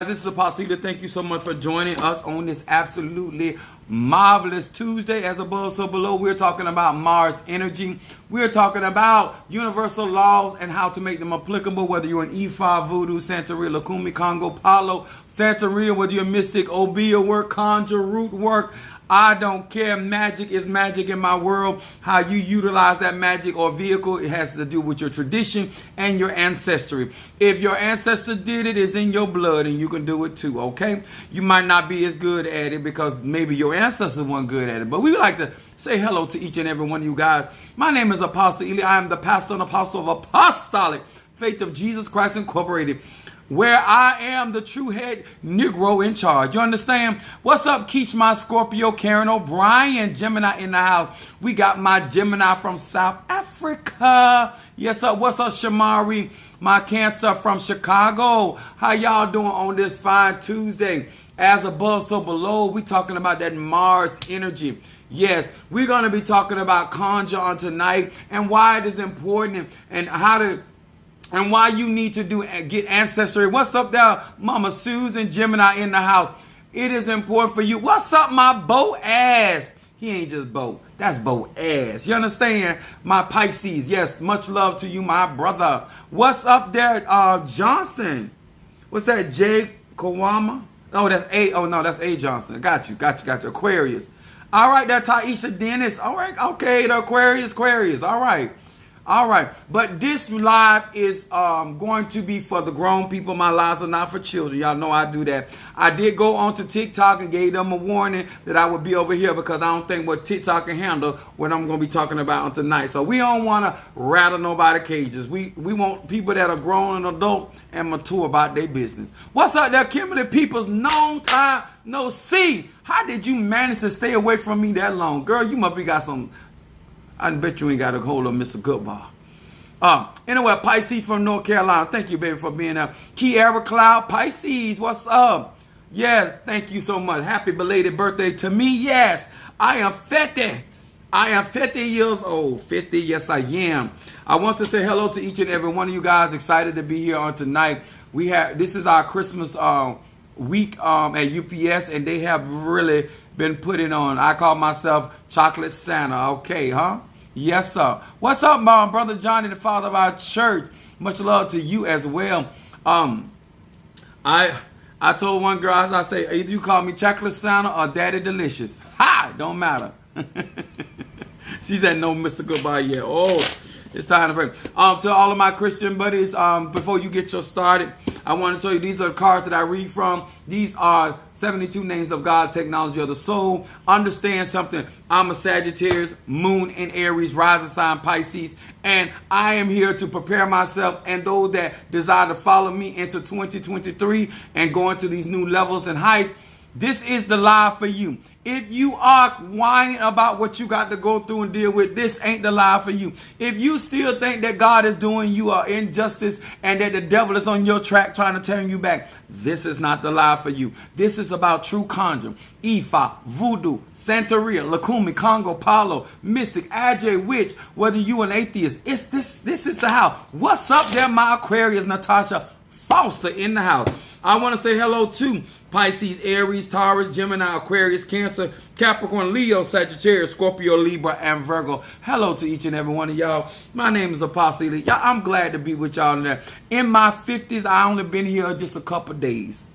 This is Apostle Ely. Thank you so much for joining us on this absolutely marvelous Tuesday. As above, so below, we're talking about Mars energy. We're talking about universal laws and how to make them applicable, whether you're an Ifa, Voodoo, Santeria, Lukumi, Congo, Palo, Santeria, whether you're mystic, Obeah work, conjure, root work. I don't care. Magic is magic in my world. How you utilize that magic or vehicle, it has to do with your tradition and your ancestry. If your ancestor did it, it's in your blood and you can do it too, okay? You might not be as good at it because maybe your ancestors weren't good at it. But we like to say hello to each and every one of you guys. My name is Apostle Ely. I am the pastor and apostle of Apostolic Faith of Jesus Christ Incorporated, where I am the true head Negro in charge. You understand? What's up, Keish, Scorpio, Karen O'Brien, Gemini in the house. We got my Gemini from South Africa. Yes, sir. What's up, Shamari, my Cancer from Chicago? How y'all doing on this fine Tuesday? As above, so below. We talking about that Mars energy. Yes, we're going to be talking about conjure on tonight and why it is important and how to and why you need to get ancestry. What's up there, Mama Susan, Gemini in the house? It is important for you. What's up, my Boaz? He ain't just Bo. That's Boaz. You understand? My Pisces. Yes, much love to you, my brother. What's up there, Johnson? What's that, Jay Kawama? Oh, that's A. Oh, no, that's A. Johnson. Got you. Aquarius. All right, there, Taisha Dennis. All right, okay, the Aquarius. All right, but this live is going to be for the grown people. My lives are not for children. Y'all know I do that. I did go on to TikTok and gave them a warning that I would be over here because I don't think what TikTok can handle what I'm going to be talking about on tonight. So we don't want to rattle nobody's cages. We want people that are grown and adult and mature about their business. What's up there, Kimberly Peoples? Long time no see. How did you manage to stay away from me that long? Girl, you must be got some... I bet you ain't got a hold of Mr. Goodbar. Anyway, Pisces from North Carolina. Thank you, baby, for being there. Kiara Cloud, Pisces, what's up? Yeah, thank you so much. Happy belated birthday to me. Yes, I am 50. I am 50 years old. 50, yes, I am. I want to say hello to each and every one of you guys. Excited to be here on tonight. This is our Christmas week at UPS, and they have really been putting on. I call myself Chocolate Santa. Okay, huh? Yes, sir. What's up, Mom? Brother Johnny, the father of our church. Much love to you as well. I told one girl, I say, either you call me Chocolate Santa or Daddy Delicious. Ha! Don't matter. She said, no, Mr. Goodbye yet. Oh, it's time to pray. To all of my Christian buddies, before you get your started, I want to show you, these are the cards that I read from. These are 72 names of God, technology of the soul. Understand something. I'm a Sagittarius, moon in Aries, rising sign Pisces, and I am here to prepare myself and those that desire to follow me into 2023 and go into these new levels and heights. This is the live for you. If you are whining about what you got to go through and deal with, this ain't the live for you. If you still think that God is doing you an injustice and that the devil is on your track trying to turn you back, this is not the live for you. This is about true conjure, Ifa, Voodoo, Santeria, Lukumi, Congo, Palo, Mystic, Ajay, Witch, whether you an atheist. This is the house. What's up there, my Aquarius, Natasha Foster in the house. I want to say hello to Pisces, Aries, Taurus, Gemini, Aquarius, Cancer, Capricorn, Leo, Sagittarius, Scorpio, Libra, and Virgo. Hello to each and every one of y'all. My name is Apostle Ely. Y'all, I'm glad to be with y'all today. In my 50s, I only been here just a couple days.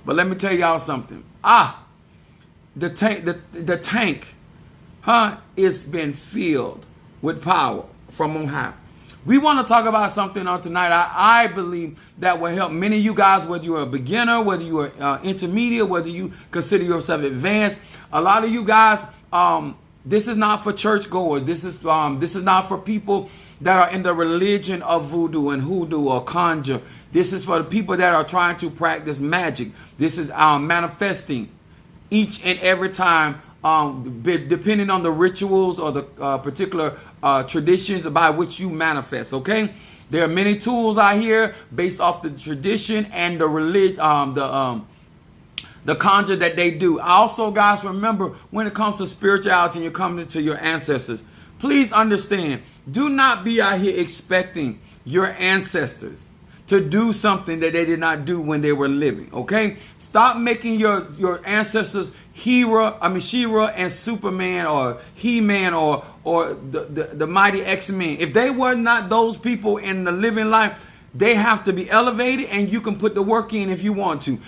But let me tell y'all something. The tank, it's been filled with power from on high. We want to talk about something on tonight I believe that will help many of you guys, whether you're a beginner, whether you're intermediate, whether you consider yourself advanced. A lot of you guys, this is not for churchgoers. This is not for people that are in the religion of voodoo and hoodoo or conjure. This is for the people that are trying to practice magic. This is manifesting each and every time, depending on the rituals or the particular traditions by which you manifest. Okay, there are many tools out here based off the tradition and the religion, the conjure that they do. Also, guys, remember, when it comes to spirituality and you're coming to your ancestors, please understand, do not be out here expecting your ancestors to do something that they did not do when they were living. Okay? Stop making your ancestors Shira and Superman or He-Man or the mighty X-Men. If they were not those people in the living life, they have to be elevated, and you can put the work in if you want to.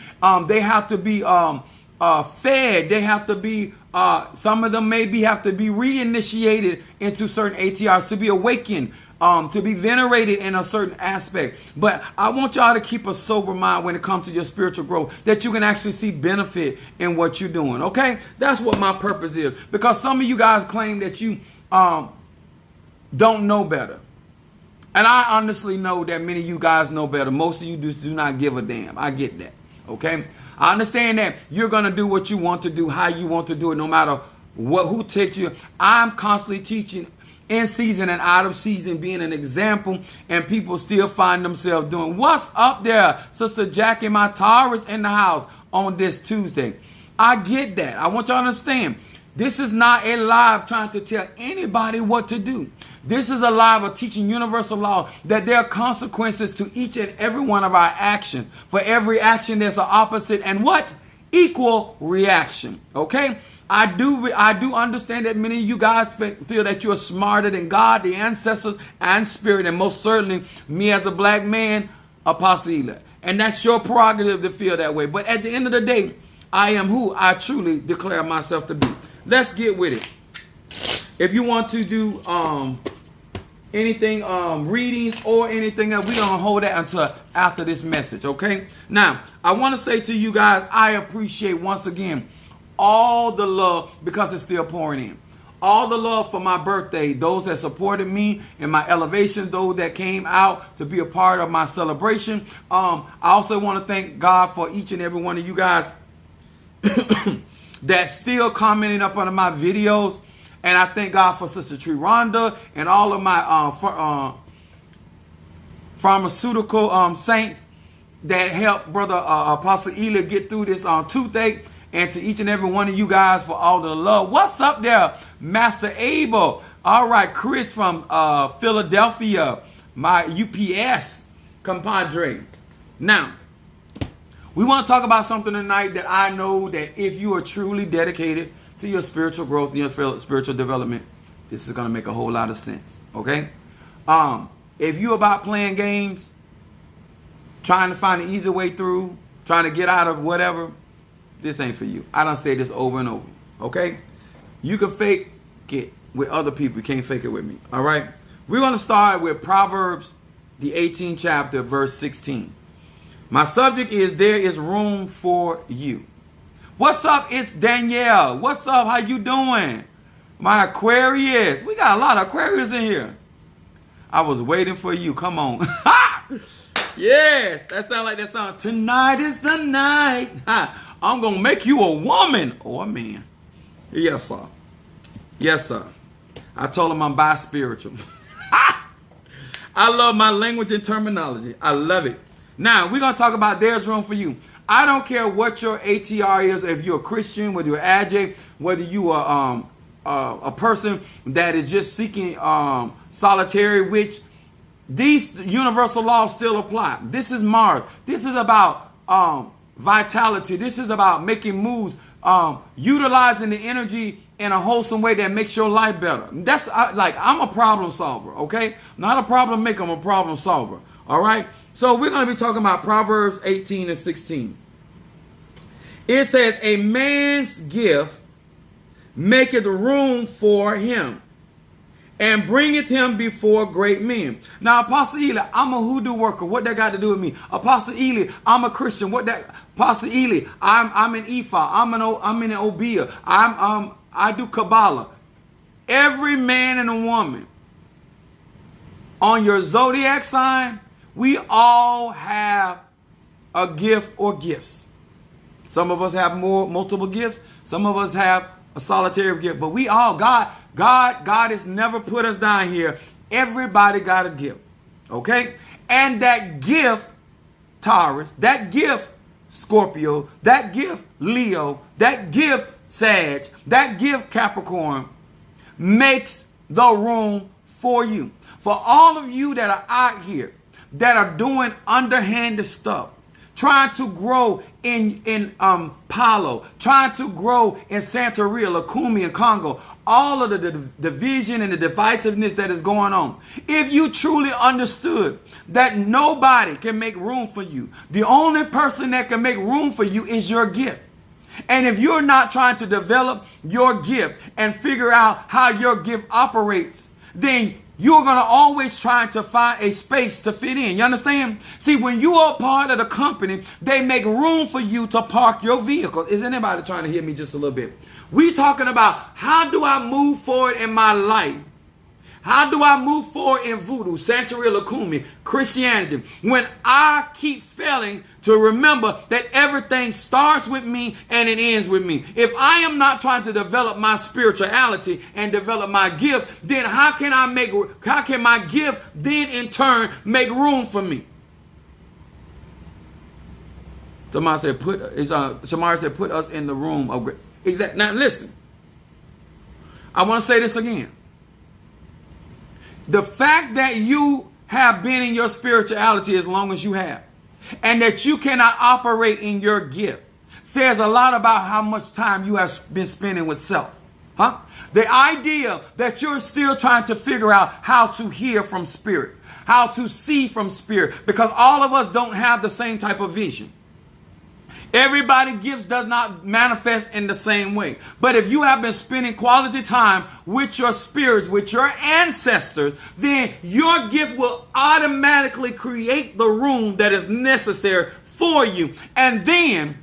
They have to be fed. They have to be, some of them maybe have to be reinitiated into certain ATRs to be awakened, to be venerated in a certain aspect. But I want y'all to keep a sober mind when it comes to your spiritual growth, that you can actually see benefit in what you're doing. Okay? That's what my purpose is. Because some of you guys claim that you don't know better. And I honestly know that many of you guys know better. Most of you do not give a damn. I get that. Okay? I understand that you're going to do what you want to do, how you want to do it, no matter who takes you. I'm constantly teaching in season and out of season, being an example, and people still find themselves doing. What's up there, Sister Jackie? My Taurus in the house on this Tuesday. I get that. I want y'all to understand. This is not a live trying to tell anybody what to do. This is a live of teaching universal law, that there are consequences to each and every one of our actions. For every action, there's an opposite and what? Equal reaction. Okay? I do understand that many of you guys feel that you are smarter than God, the ancestors, and spirit, and most certainly me as a black man, Apostle Ely. And that's your prerogative to feel that way. But at the end of the day, I am who I truly declare myself to be. Let's get with it. If you want to do anything, readings or anything else, we're going to hold that until after this message, okay? Now, I want to say to you guys, I appreciate once again all the love, because it's still pouring in. All the love for my birthday, those that supported me in my elevation, those that came out to be a part of my celebration. I also want to thank God for each and every one of you guys that's still commenting up under my videos. And I thank God for Sister Tree Rhonda and all of my pharmaceutical saints that helped Brother Apostle Ely get through this toothache. And to each and every one of you guys for all the love. What's up there, Master Abel? All right, Chris from Philadelphia, my UPS compadre. Now, we want to talk about something tonight that I know that if you are truly dedicated to your spiritual growth and your spiritual development, this is going to make a whole lot of sense. Okay? If you're about playing games, trying to find an easy way through, trying to get out of whatever, this ain't for you. I done said this over and over. Okay? You can fake it with other people. You can't fake it with me. All right? We're going to start with Proverbs, the 18th chapter, verse 16. My subject is, there is room for you. What's up? It's Danielle. What's up? How you doing? My Aquarius. We got a lot of Aquarius in here. I was waiting for you. Come on. Yes. That sounds like that song. Tonight is the night. I'm going to make you a woman or a man. Yes, sir. Yes, sir. I told him I'm bi-spiritual. I love my language and terminology. I love it. Now, we're going to talk about there's room for you. I don't care what your ATR is, if you're a Christian, whether you're adjunct, whether you are a person that is just seeking solitary, which these universal laws still apply. This is Mars. This is about vitality. This is about making moves, utilizing the energy in a wholesome way that makes your life better. That's I'm a problem solver, okay? Not a problem maker, I'm a problem solver, all right? So we're going to be talking about Proverbs 18 and 16. It says, a man's gift maketh room for him, and bringeth him before great men. Now, Apostle Ely, I'm a hoodoo worker. What that got to do with me? Apostle Ely, I'm a Christian. What that? Apostle Ely, I'm an Ephah. I'm in an Obeah. I do Kabbalah. Every man and a woman on your zodiac sign, we all have a gift or gifts. Some of us have multiple gifts. Some of us have a solitary gift. But we all, God has never put us down here. Everybody got a gift. Okay? And that gift, Taurus, that gift, Scorpio, that gift, Leo, that gift, Sag, that gift, Capricorn, makes the room for you. For all of you that are out here that are doing underhanded stuff, trying to grow in Palo, trying to grow in Santeria, Lukumi, and Congo, all of the division and the divisiveness that is going on. If you truly understood that nobody can make room for you, the only person that can make room for you is your gift. And if you're not trying to develop your gift and figure out how your gift operates, then you're going to always try to find a space to fit in. You understand? See, when you are part of the company, they make room for you to park your vehicle. Is anybody trying to hear me just a little bit? We talking about how do I move forward in my life? How do I move forward in voodoo, Santeria, Lukumi, Christianity, when I keep failing to remember that everything starts with me and it ends with me? If I am not trying to develop my spirituality and develop my gift, then how can my gift then in turn make room for me? Shamar said, put us in the room of grace. Exactly. Now listen, I want to say this again. The fact that you have been in your spirituality as long as you have, and that you cannot operate in your gift, says a lot about how much time you have been spending with self. Huh? The idea that you're still trying to figure out how to hear from spirit, how to see from spirit, because all of us don't have the same type of vision. Everybody's gifts does not manifest in the same way. But if you have been spending quality time with your spirits, with your ancestors, then your gift will automatically create the room that is necessary for you. And then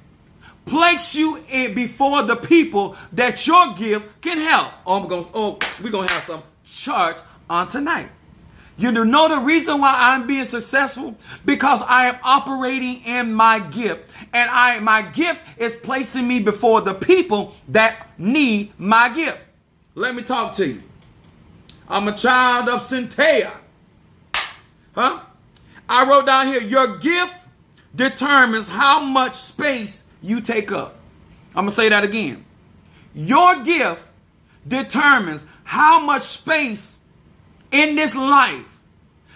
place you in before the people that your gift can help. We're going to have some church on tonight. You know the reason why I'm being successful? Because I am operating in my gift. And my gift is placing me before the people that need my gift. Let me talk to you. I'm a child of Cynthia. Huh? I wrote down here, your gift determines how much space you take up. I'm going to say that again. Your gift determines how much space in this life,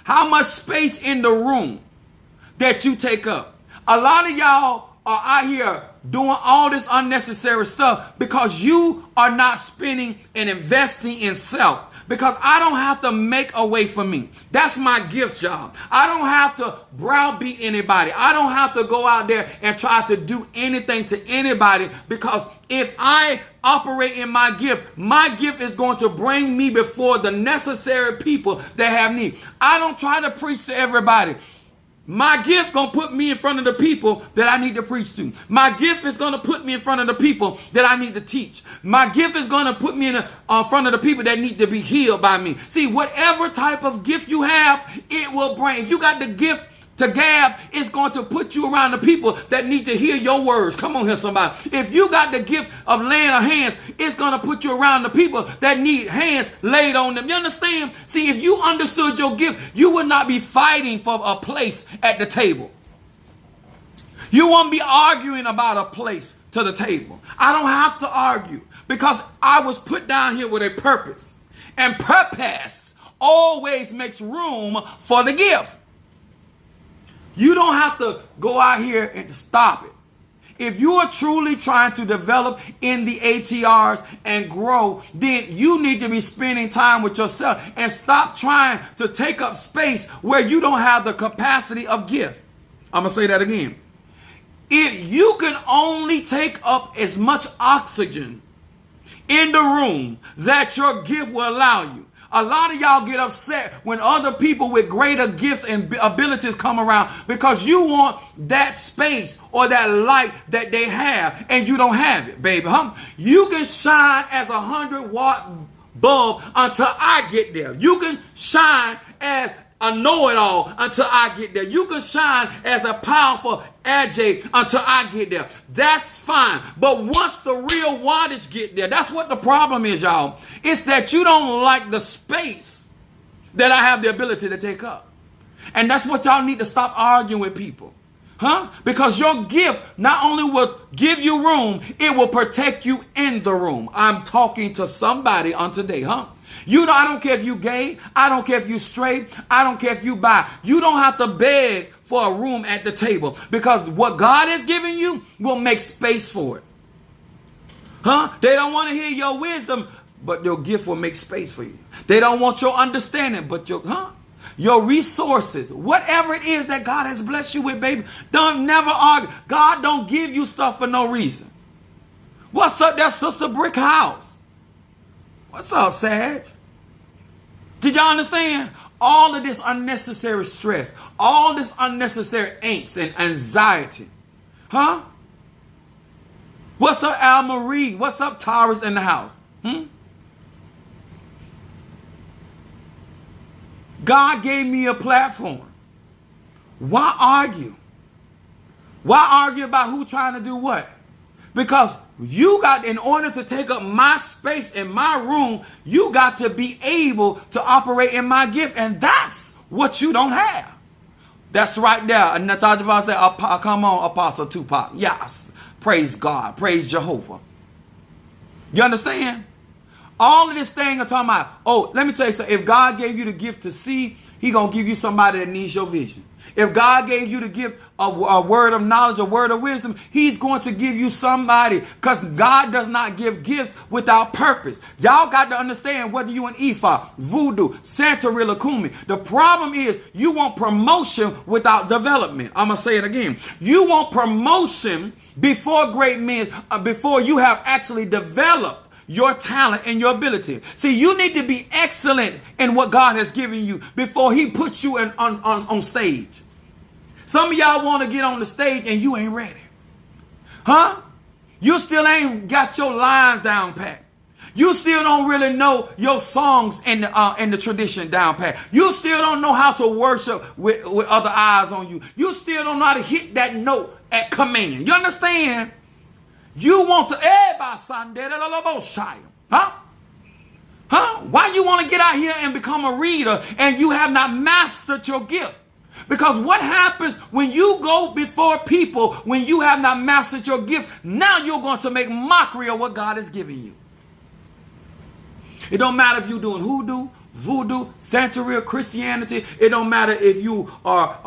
how much space in the room that you take up. A lot of y'all are out here doing all this unnecessary stuff because you are not spending and investing in self. Because I don't have to make a way for me. That's my gift job. I don't have to browbeat anybody. I don't have to go out there and try to do anything to anybody, because if I operate in my gift is going to bring me before the necessary people that have need. I don't try to preach to everybody. My gift going to put me in front of the people that I need to preach to. My gift is going to put me in front of the people that I need to teach. My gift is going to put me in front of the people that need to be healed by me. See, whatever type of gift you have, it will bring. If you got the gift to gab, it's going to put you around the people that need to hear your words. Come on here, somebody. If you got the gift of laying of hands, it's going to put you around the people that need hands laid on them. You understand? See, if you understood your gift, you would not be fighting for a place at the table. You won't be arguing about a place to the table. I don't have to argue because I was put down here with a purpose. And purpose always makes room for the gift. You don't have to go out here and stop it. If you are truly trying to develop in the ATRs and grow, then you need to be spending time with yourself and stop trying to take up space where you don't have the capacity of gift. I'm going to say that again. If you can only take up as much oxygen in the room that your gift will allow you. A lot of y'all get upset when other people with greater gifts and abilities come around because you want that space or that light that they have and you don't have it, baby. You can shine as a 100-watt bulb until I get there. You can shine as a know-it-all until I get there. You can shine as a powerful adjunct until I get there. That's fine. But once the real wattage get there, that's what the problem is, y'all. It's that you don't like the space that I have the ability to take up. And that's what y'all need to stop arguing with people. Huh? Because your gift not only will give you room, it will protect you in the room. I'm talking to somebody on today, huh? You know, I don't care if you gay. I don't care if you straight. I don't care if you bi. You don't have to beg for a room at the table, because what God has given you will make space for it. Huh? They don't want to hear your wisdom, but your gift will make space for you. They don't want your understanding, but your resources, whatever it is that God has blessed you with, baby, don't never argue. God don't give you stuff for no reason. What's up, that Sister Brick House? What's up, Sag? Did y'all understand? All of this unnecessary stress, all this unnecessary angst and anxiety. Huh? What's up, Al Marie? What's up, Taurus in the house? God gave me a platform. Why argue? Why argue about who trying to do what? Because you got, in order to take up my space in my room, you got to be able to operate in my gift. And that's what you don't have. That's right there. And Natasha Vaughn said, come on, Apostle Tupac. Yes. Praise God. Praise Jehovah. You understand? All of this thing I'm talking about. Oh, let me tell you something. If God gave you the gift to see, He going to give you somebody that needs your vision. If God gave you the gift of a word of knowledge, a word of wisdom, He's going to give you somebody, because God does not give gifts without purpose. Y'all got to understand, whether you an Ifa, Voodoo, Santeria, Lakumi, the problem is you want promotion without development. I'm going to say it again. You want promotion before great men, before you have actually developed your talent and your ability. See, you need to be excellent in what God has given you before He puts you on stage. Some of y'all want to get on the stage and you ain't ready. Huh? You still ain't got your lines down pat. You still don't really know your songs in the tradition down pat. You still don't know how to worship with other eyes on you. You still don't know how to hit that note at command. You understand? You want to, huh? Huh? Why you want to get out here and become a reader and you have not mastered your gift? Because what happens when you go before people when you have not mastered your gift? Now you're going to make mockery of what God has given you. It don't matter if you're doing hoodoo, voodoo, Santeria, Christianity. It don't matter if you are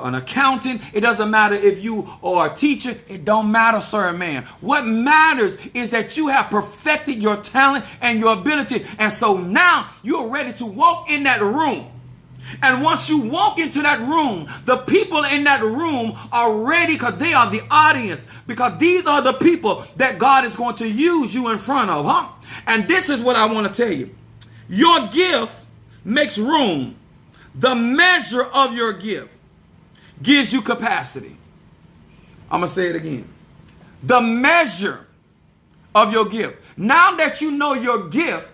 an accountant. It doesn't matter if you are a teacher. It don't matter, sir and man. What matters is that you have perfected your talent and your ability. And so now you're ready to walk in that room. And once you walk into that room, the people in that room are ready, because they are the audience. Because these are the people that God is going to use you in front of, huh? And this is what I want to tell you. Your gift makes room. The measure of your gift gives you capacity. I'm going to say it again. The measure of your gift. Now that you know your gift,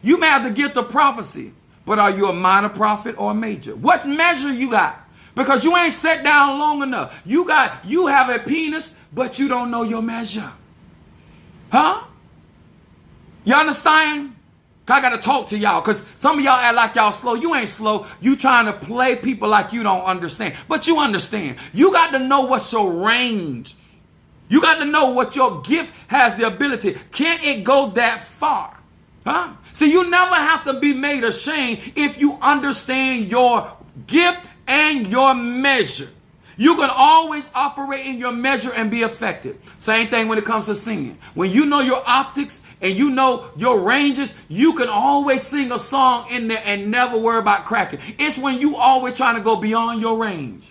you may have the gift of prophecy, but are you a minor prophet or a major? What measure you got? Because you ain't sat down long enough. You have a penis, but you don't know your measure. Huh? You understand? I got to talk to y'all, because some of y'all act like y'all slow. You ain't slow. You trying to play people like you don't understand. But you understand. You got to know what's your range. You got to know what your gift has the ability. Can it go that far? Huh? See, you never have to be made ashamed if you understand your gift and your measure. You can always operate in your measure and be effective. Same thing when it comes to singing. When you know your optics and you know your ranges, you can always sing a song in there and never worry about cracking. It's when you always trying to go beyond your range.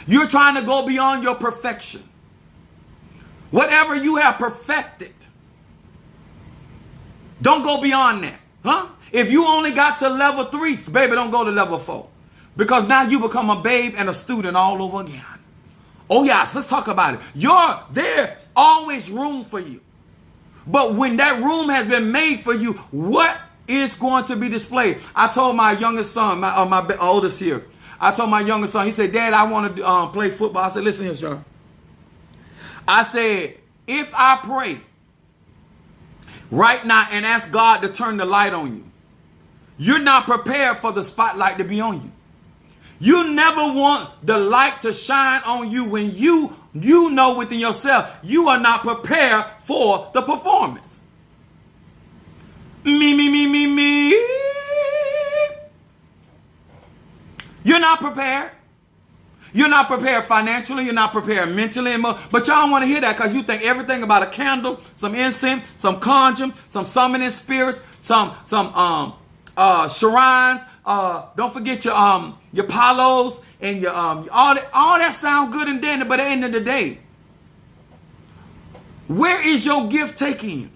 You're trying to go beyond your perfection. Whatever you have perfected, don't go beyond that. Huh? If you only got to level 3, baby, don't go to level 4. Because now you become a babe and a student all over again. Oh yes, let's talk about it. There's always room for you. But when that room has been made for you, what is going to be displayed? I told my youngest son, my oldest here, I told my youngest son, he said, Dad, I want to play football. I said, listen here, sir. I said, if I pray right now and ask God to turn the light on you, you're not prepared for the spotlight to be on you. You never want the light to shine on you when you know within yourself you are not prepared for the performance. Me. You're not prepared. You're not prepared financially. You're not prepared mentally. But y'all don't want to hear that because you think everything about a candle, some incense, some conjure, some summoning spirits, some shrines. Don't forget your palos and your all that sound good and dandy. But at the end of the day, where is your gift taking you?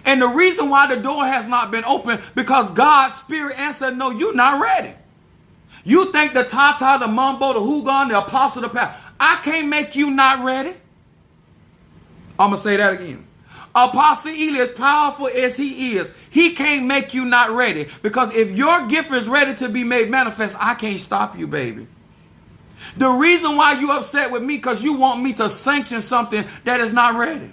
And the reason why the door has not been opened because God's spirit answered, no, you're not ready. You think the Tata, the Mumbo, the Hugon, the Apostle, the Pastor, I can't make you not ready. I'm going to say that again. Apostle Ely, as powerful as he is, he can't make you not ready. Because if your gift is ready to be made manifest, I can't stop you, baby. The reason why you upset with me because you want me to sanction something that is not ready.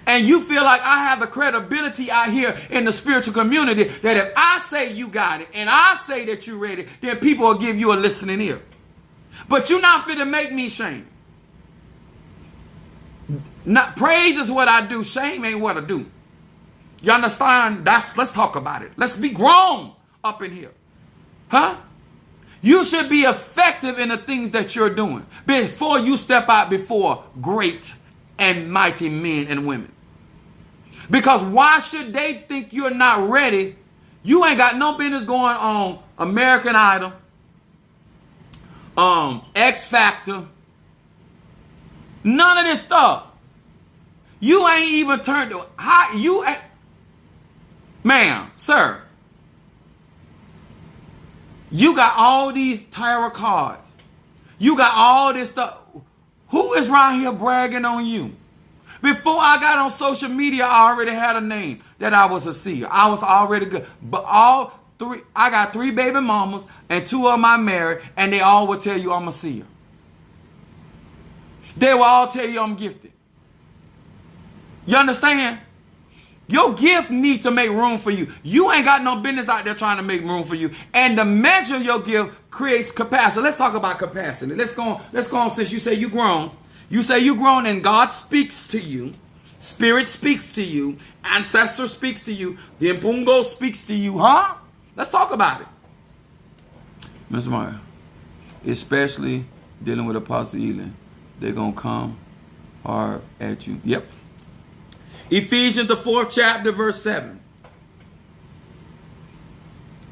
And you feel like I have the credibility out here in the spiritual community that if I say you got it and I say that you're ready, then people will give you a listening ear. But you're not fit to make me shame. Not, praise is what I do. Shame ain't what I do. You understand? Let's talk about it. Let's be grown up in here. Huh? You should be effective in the things that you're doing before you step out before great and mighty men and women. Because why should they think you're not ready? You ain't got no business going on American Idol, X Factor, none of this stuff. You ain't even turned to ma'am, sir. You got all these tarot cards. You got all this stuff. Who is around here bragging on you? Before I got on social media, I already had a name that I was a seer. I was already good. But I got 3 baby mamas and 2 of them I married, and they all will tell you I'm a seer. They will all tell you I'm gifted. You understand? Your gift needs to make room for you. You ain't got no business out there trying to make room for you. And the measure of your gift creates capacity. Let's talk about capacity. Let's go on since you say you grown. You say you grown and God speaks to you. Spirit speaks to you. Ancestor speaks to you. The Impungo speaks to you. Huh? Let's talk about it. Mr. Meyer, especially dealing with Apostle Ely, they're going to come hard at you. Yep. Ephesians, the 4th chapter, verse 7.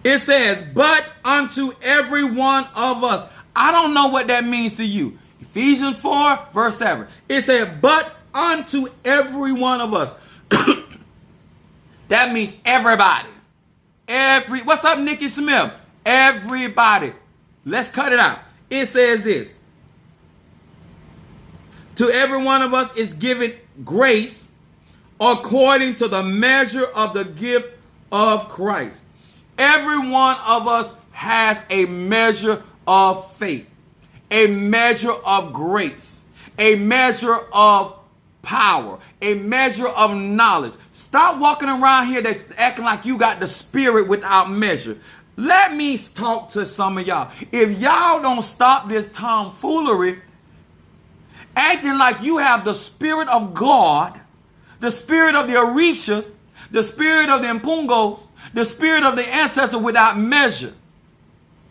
It says, but unto every one of us. I don't know what that means to you. Ephesians 4, verse 7. It said, but unto every one of us. That means everybody. What's up, Nikki Smith? Everybody. Let's cut it out. It says this. To every one of us is given grace according to the measure of the gift of Christ. Every one of us has a measure of faith, a measure of grace, a measure of power, a measure of knowledge. Stop walking around here acting like you got the spirit without measure. Let me talk to some of y'all. If y'all don't stop this tomfoolery, acting like you have the spirit of God, the spirit of the Orishas, the spirit of the Impungos, the spirit of the ancestor without measure.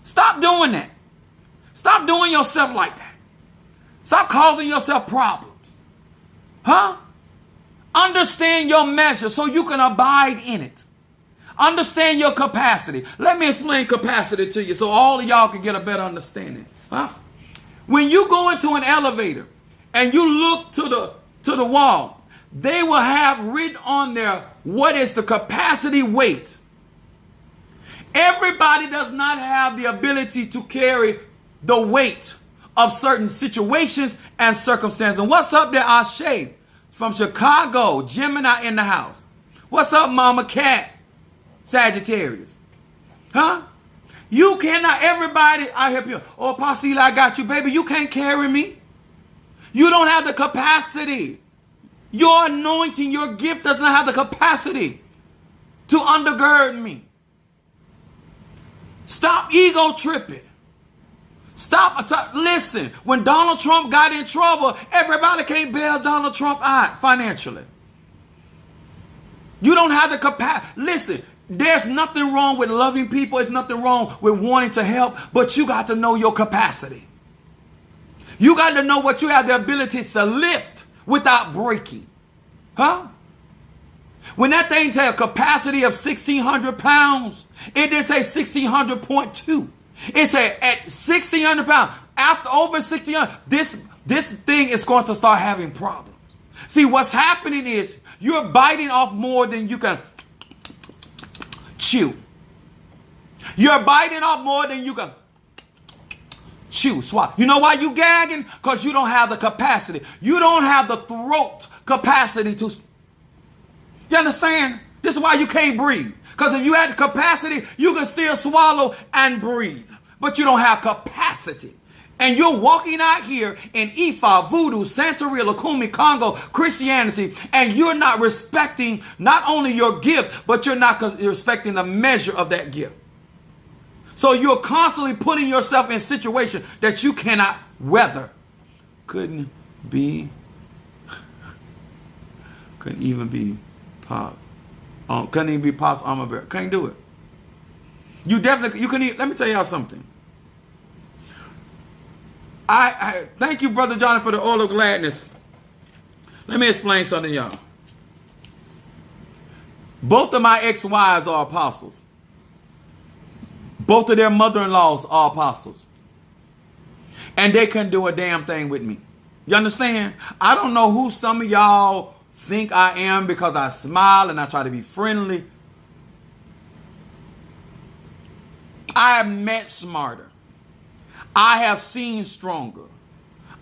Stop doing that. Stop doing yourself like that. Stop causing yourself problems. Huh? Understand your measure so you can abide in it. Understand your capacity. Let me explain capacity to you so all of y'all can get a better understanding. Huh? When you go into an elevator and you look to the wall, they will have written on there what is the capacity weight. Everybody does not have the ability to carry the weight of certain situations and circumstances. And what's up there, Ashe? From Chicago, Gemini in the house. What's up, Mama Cat? Sagittarius. Huh? You cannot, everybody, I hear people, oh, Apostle Ely, I got you, baby. You can't carry me. You don't have the capacity. Your anointing, your gift does not have the capacity to undergird me. Stop ego tripping. Listen, when Donald Trump got in trouble, everybody can't bail Donald Trump out financially. You don't have the capacity. Listen, there's nothing wrong with loving people. There's nothing wrong with wanting to help, but you got to know your capacity. You got to know what you have the ability to lift without breaking. Huh? When that thing has a capacity of 1,600 pounds, it didn't say 1,600.2. It said at 1,600 pounds, after over 1,600, this thing is going to start having problems. See, what's happening is you're biting off more than you can chew. You're biting off more than you can chew, swallow. You know why you gagging? Because you don't have the capacity. You don't have the throat capacity to. You understand? This is why you can't breathe. Because if you had the capacity, you can still swallow and breathe. But you don't have capacity. And you're walking out here in Ifa, Voodoo, Santeria, Lukumi, Congo, Christianity, and you're not respecting not only your gift, but you're not respecting the measure of that gift. So you're constantly putting yourself in situations that you cannot weather. Couldn't even be Pop. Couldn't even be Pop's armor bearer. Can't do it. You couldn't even, let me tell y'all something. I thank you, Brother Johnny, for the oil of gladness. Let me explain something to y'all. Both of my ex-wives are apostles. Both of their mother-in-laws are apostles. And they couldn't do a damn thing with me. You understand? I don't know who some of y'all think I am because I smile and I try to be friendly. I have met smarter. I have seen stronger.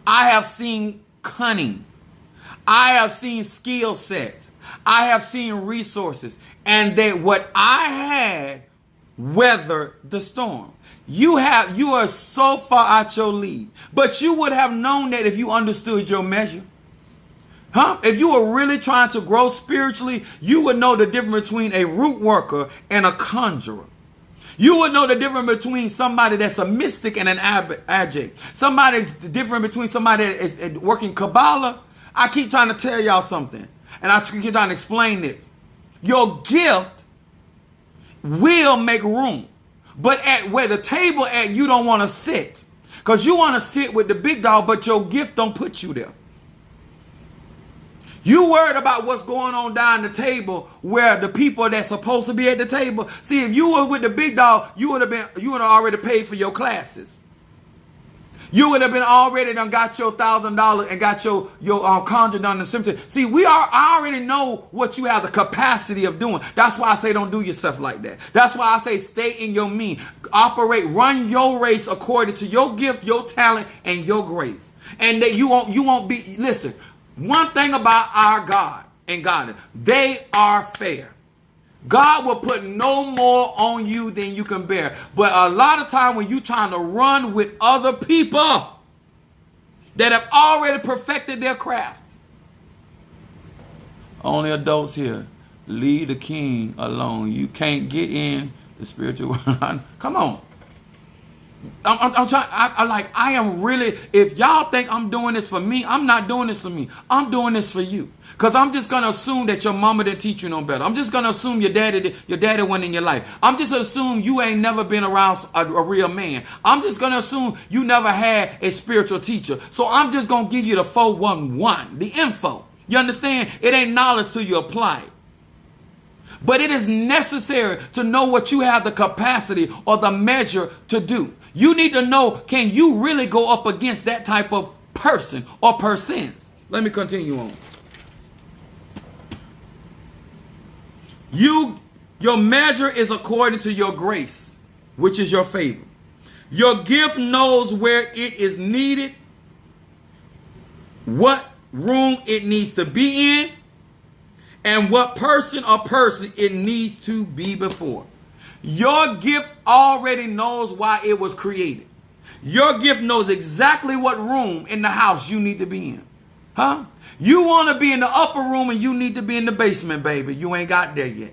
I have seen cunning. I have seen skill set. I have seen resources. And that what I had weathered the storm. You are so far out your league. But you would have known that if you understood your measure. Huh? If you were really trying to grow spiritually, you would know the difference between a root worker and a conjurer. You would know the difference between somebody that's a mystic and an adject. Somebody's different between somebody that is working Kabbalah. I keep trying to tell y'all something. And I keep trying to explain this. Your gift will make room. But at where the table at, you don't want to sit. Because you want to sit with the big dog, but your gift don't put you there. You worried about what's going on down the table where the people that's supposed to be at the table. See, if you were with the big dog, you would have already paid for your classes. You would have been already done got your $1,000 and got your conjure done the symptom. See, I already know what you have the capacity of doing. That's why I say don't do yourself like that. That's why I say stay in your mean. Operate, run your race according to your gift, your talent, and your grace. And that you won't be, listen. One thing about our God and God, they are fair. God will put no more on you than you can bear. But a lot of time when you're trying to run with other people that have already perfected their craft. Only adults here. Leave the king alone. You can't get in the spiritual world. Come on. I'm trying. I am really. If y'all think I'm doing this for me, I'm not doing this for me. I'm doing this for you. Cause I'm just gonna assume that your mama didn't teach you no better. I'm just gonna assume your daddy went in your life. I'm just gonna assume you ain't never been around a real man. I'm just gonna assume you never had a spiritual teacher. So I'm just gonna give you the 411, the info. You understand? It ain't knowledge till you apply it. But it is necessary to know what you have the capacity or the measure to do. You need to know, can you really go up against that type of person or persons? Let me continue on. Your measure is according to your grace, which is your favor. Your gift knows where it is needed, what room it needs to be in, and what person or person it needs to be before. Your gift already knows why it was created. Your gift knows exactly what room in the house you need to be in. Huh? You want to be in the upper room and you need to be in the basement, baby. You ain't got there yet.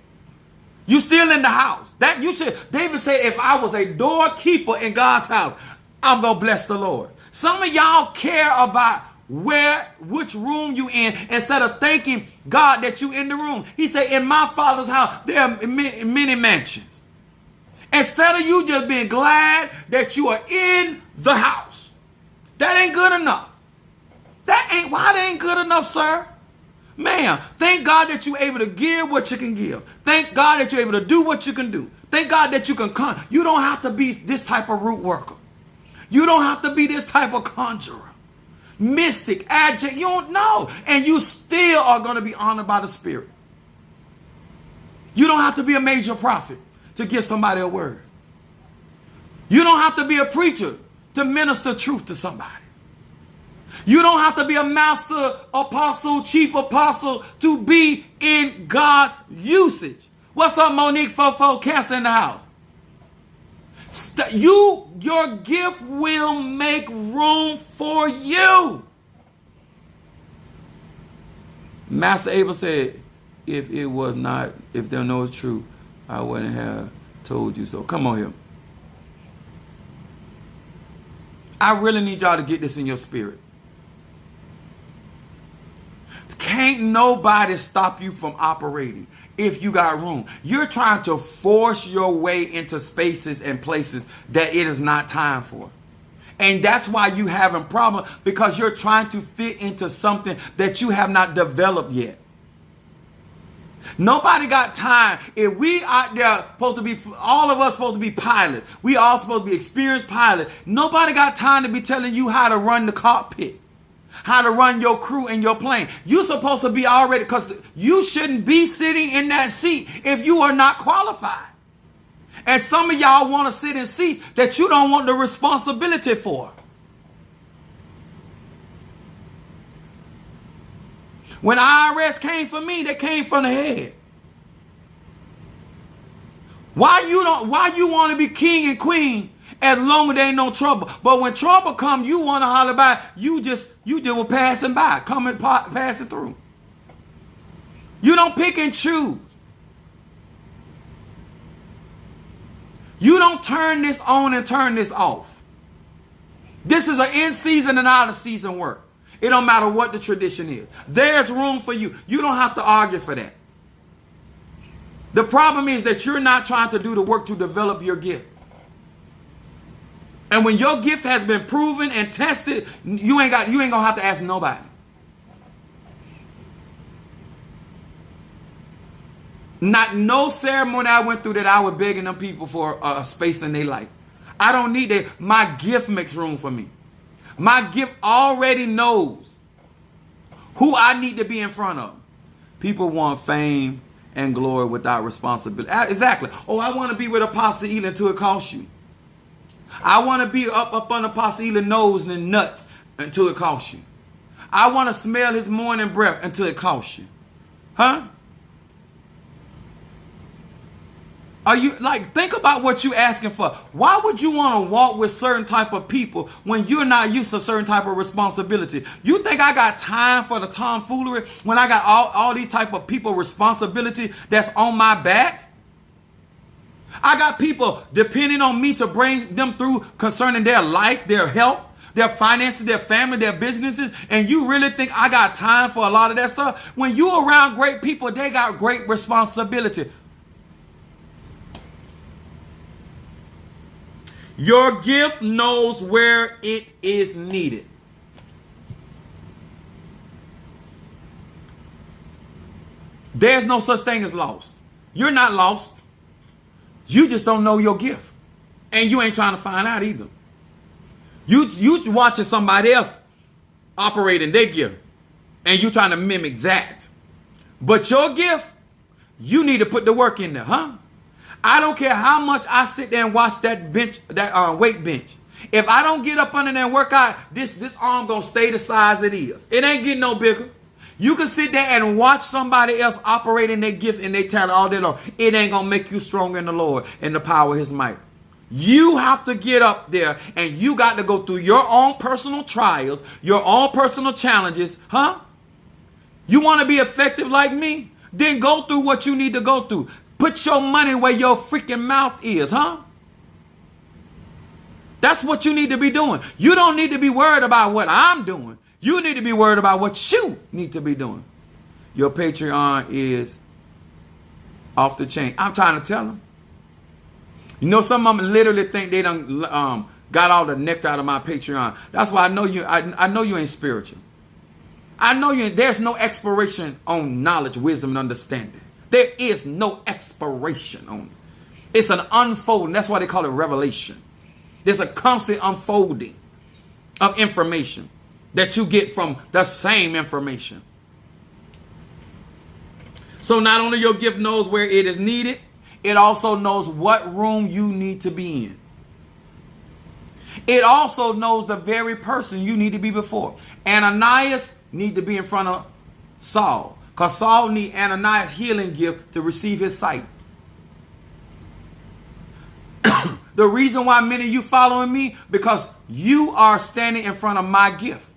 You still in the house. That you should. David said, if I was a doorkeeper in God's house, I'm going to bless the Lord. Some of y'all care about which room you in instead of thanking God that you in the room. He said, in my Father's house, there are many mansions. Instead of you just being glad that you are in the house. That ain't good enough. Why that ain't good enough, sir? Man, thank God that you're able to give what you can give. Thank God that you're able to do what you can do. Thank God that you can come. You don't have to be this type of root worker. You don't have to be this type of conjurer, mystic, adjunct. You don't know. And you still are going to be honored by the Spirit. You don't have to be a major prophet to give somebody a word. You don't have to be a preacher to minister truth to somebody. You don't have to be a master apostle, chief apostle to be in God's usage. What's up, Monique Fofo? Cancer in the house. Your gift will make room for you. Master Abel said, if they know it's true, I wouldn't have told you so. Come on here. I really need y'all to get this in your spirit. Can't nobody stop you from operating if you got room. You're trying to force your way into spaces and places that it is not time for. And that's why you having problems, because you're trying to fit into something that you have not developed yet. Nobody got time. If we out there supposed to be, all of us supposed to be pilots. We all supposed to be experienced pilots. Nobody got time to be telling you how to run the cockpit, how to run your crew and your plane. You're supposed to be already, because you shouldn't be sitting in that seat if you are not qualified. And some of y'all want to sit in seats that you don't want the responsibility for. When IRS came for me, they came from the head. Why you want to be king and queen as long as there ain't no trouble? But when trouble come, you want to holler by. You just were passing by, passing through. You don't pick and choose. You don't turn this on and turn this off. This is an in season and out of season work. It don't matter what the tradition is. There's room for you. You don't have to argue for that. The problem is that you're not trying to do the work to develop your gift. And when your gift has been proven and tested, you ain't gonna have to ask nobody. Not no ceremony I went through that I was begging them people for a space in their life. I don't need that. My gift makes room for me. My gift already knows who I need to be in front of. People want fame and glory without responsibility. Exactly. Oh, I want to be with Apostle Ely until it costs you. I want to be up on Apostle Ely's nose and nuts until it costs you. I want to smell his morning breath until it costs you. Huh? Are you think about what you're asking for? Why would you want to walk with certain type of people when you're not used to certain type of responsibility? You think I got time for the tomfoolery when I got all these type of people responsibility that's on my back? I got people depending on me to bring them through concerning their life, their health, their finances, their family, their businesses. And you really think I got time for a lot of that stuff? When you're around great people, they got great responsibility. Your gift knows where it is needed. There's no such thing as lost. You're not lost. You just don't know your gift. And you ain't trying to find out either. You watching somebody else operating their gift. And you trying to mimic that. But your gift, you need to put the work in there, huh? I don't care how much I sit there and watch that bench, that weight bench. If I don't get up under there and work out, this arm gonna stay the size it is. It ain't getting no bigger. You can sit there and watch somebody else operating their gift and their talent all day long. It ain't gonna make you stronger in the Lord and the power of his might. You have to get up there and you got to go through your own personal trials, your own personal challenges, huh? You want to be effective like me? Then go through what you need to go through. Put your money where your freaking mouth is, huh? That's what you need to be doing. You don't need to be worried about what I'm doing. You need to be worried about what you need to be doing. Your Patreon is off the chain. I'm trying to tell them. You know, some of them literally think they done got all the nectar out of my Patreon. That's why I know you. I know you ain't spiritual. I know you. There's no expiration on knowledge, wisdom, and understanding. There is no expiration on it. It's an unfolding. That's why they call it revelation. There's a constant unfolding of information that you get from the same information. So not only your gift knows where it is needed, it also knows what room you need to be in. It also knows the very person you need to be before. Ananias need to be in front of Saul, because Saul need Ananias' healing gift to receive his sight. The reason why many of you following me, because you are standing in front of my gift.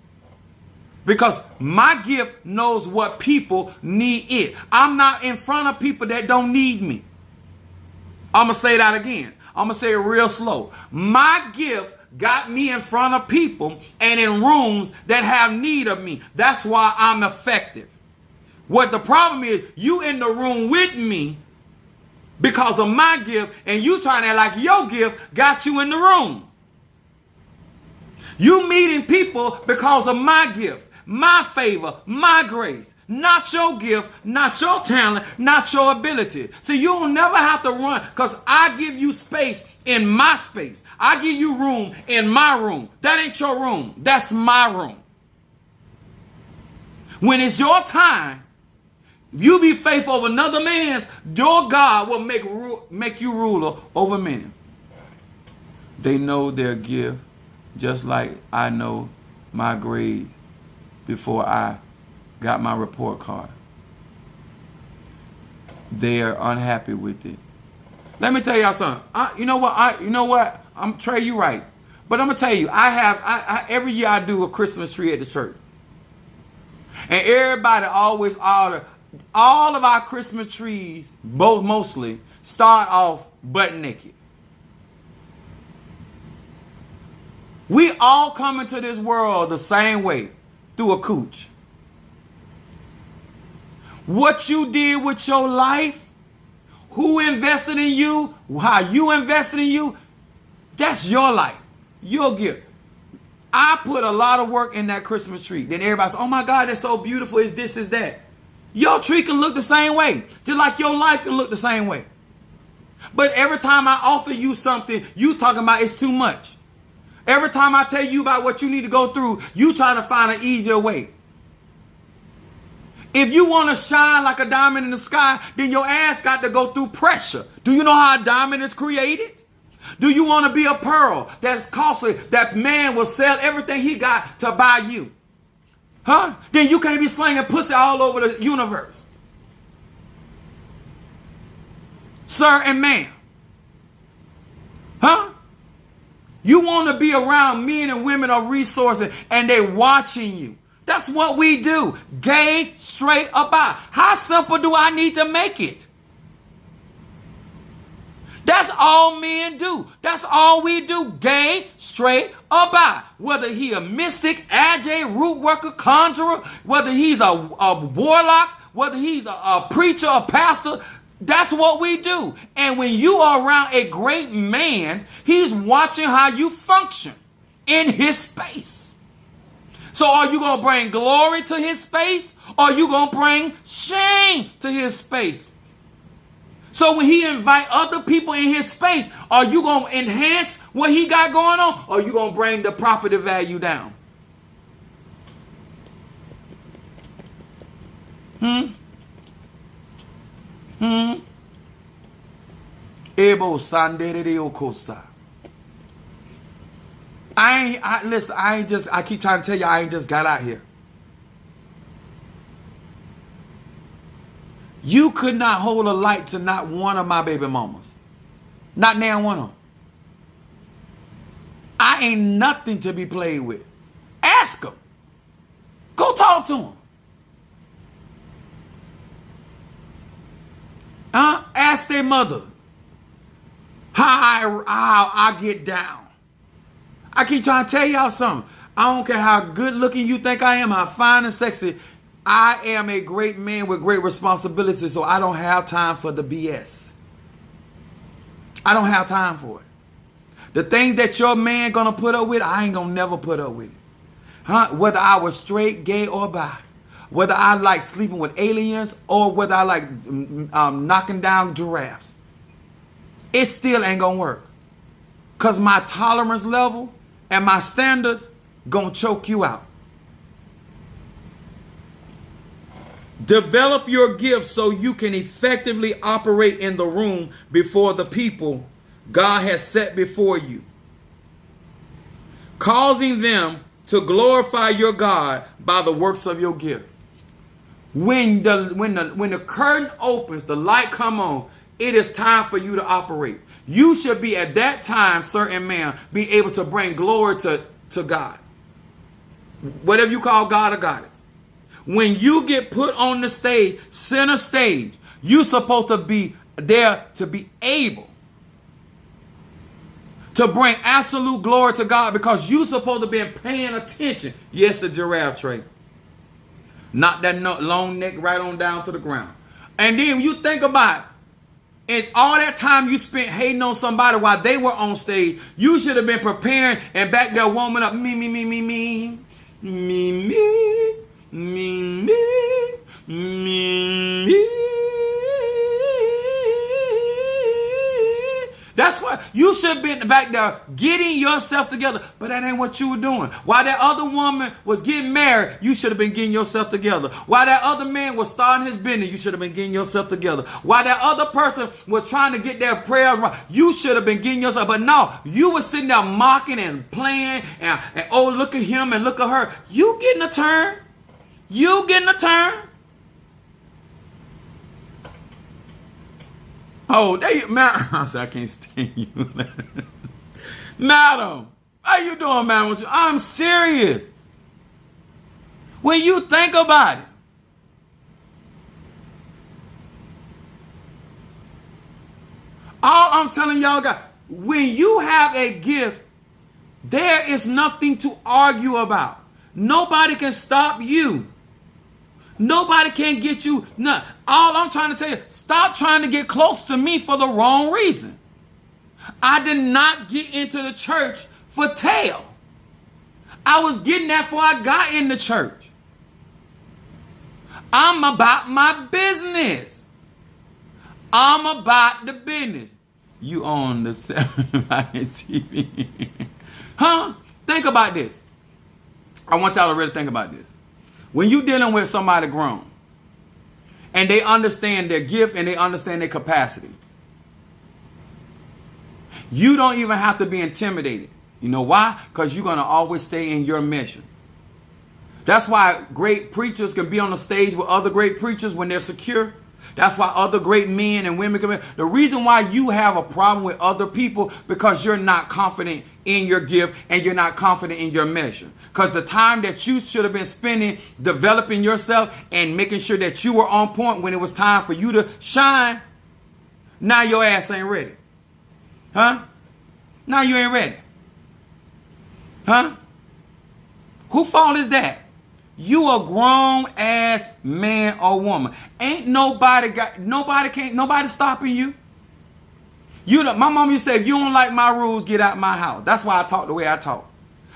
Because my gift knows what people need it. I'm not in front of people that don't need me. I'm going to say that again. I'm going to say it real slow. My gift got me in front of people and in rooms that have need of me. That's why I'm effective. What the problem is, you in the room with me because of my gift, and you trying to act like your gift got you in the room. You meeting people because of my gift, my favor, my grace. Not your gift, not your talent, not your ability. See, you'll never have to run, because I give you space in my space. I give you room in my room. That ain't your room. That's my room. When it's your time, you be faithful over another man's, your God will make you ruler over men. They know their gift just like I know my grade before I got my report card. They are unhappy with it. Let me tell y'all something. You know what? I'm Trey, you right. But I'm gonna tell you, I every year I do a Christmas tree at the church. And everybody always order. All of our Christmas trees, mostly, start off butt naked. We all come into this world the same way, through a cooch. What you did with your life, who invested in you, how you invested in you, that's your life, your gift. I put a lot of work in that Christmas tree. Then everybody says, oh my God, that's so beautiful, is this, is that. Your tree can look the same way, just like your life can look the same way. But every time I offer you something, you talking about it's too much. Every time I tell you about what you need to go through, you trying to find an easier way. If you want to shine like a diamond in the sky, then your ass got to go through pressure. Do you know how a diamond is created? Do you want to be a pearl that's costly, that man will sell everything he got to buy you? Huh? Then you can't be slinging pussy all over the universe. Sir and ma'am. Huh? You want to be around men and women of resources and they watching you. That's what we do. Gay, straight about. How simple do I need to make it? That's all men do. That's all we do. Gay, straight, about. Whether he a mystic, AJ, root worker, conjurer, whether he's a warlock, whether he's a preacher, a pastor, that's what we do. And when you are around a great man, he's watching how you function in his space. So are you going to bring glory to his space, or are you going to bring shame to his space? So when he invite other people in his space, are you going to enhance what he got going on, or are you going to bring the property value down? Ebo sandere okosa. I keep trying to tell you, I ain't just got out here. You could not hold a light to not one of my baby mamas. Not now one of them. I ain't nothing to be played with. Ask them. Go talk to them. Ask their mother how I get down. I keep trying to tell y'all something. I don't care how good looking you think I am, how fine and sexy. I am a great man with great responsibilities, so I don't have time for the BS. I don't have time for it. The things that your man gonna put up with, I ain't gonna never put up with it. Huh? Whether I was straight, gay, or bi. Whether I like sleeping with aliens or whether I like knocking down giraffes. It still ain't gonna work. Because my tolerance level and my standards gonna choke you out. Develop your gifts so you can effectively operate in the room before the people God has set before you, causing them to glorify your God by the works of your gift. When the curtain opens, the light come on, it is time for you to operate. You should be at that time, certain man, be able to bring glory to God. Whatever you call God or goddess. When you get put on the stage, center stage, you're supposed to be there to be able to bring absolute glory to God because you're supposed to be paying attention. Yes, the giraffe trait. Not that long neck right on down to the ground. And then you think about it, and all that time you spent hating on somebody while they were on stage, you should have been preparing and back there warming up. Me, me, me, me, me. Me, me. Me, me, me, me. That's what you should be back there getting yourself together. But that ain't what you were doing. While that other woman was getting married, you should have been getting yourself together. While that other man was starting his business, you should have been getting yourself together. While that other person was trying to get their prayers right, you should have been getting yourself. But no, you were sitting there mocking and playing and oh, look at him and look at her. You getting a turn. You getting a turn? Oh, man, I can't stand you. Madam, how you doing, man? I'm serious. When you think about it, all I'm telling y'all guys, when you have a gift, there is nothing to argue about. Nobody can stop you. Nobody can get you. No. All I'm trying to tell you, stop trying to get close to me for the wrong reason. I did not get into the church for tail. I was getting that before I got in the church. I'm about my business. I'm about the business. You on the 7 TV. Huh? Think about this. I want y'all to really think about this. When you're dealing with somebody grown and they understand their gift and they understand their capacity, you don't even have to be intimidated. You know why? Because you're going to always stay in your mission. That's why great preachers can be on the stage with other great preachers when they're secure. That's why other great men and women come in. The reason why you have a problem with other people because you're not confident in your gift and you're not confident in your measure. Because the time that you should have been spending developing yourself and making sure that you were on point when it was time for you to shine, now your ass ain't ready. Huh? Now you ain't ready. Huh? Who fault is that? You a grown ass man or woman. Ain't nobody stopping you. My mom used to say, if you don't like my rules, get out my house. That's why I talk the way I talk.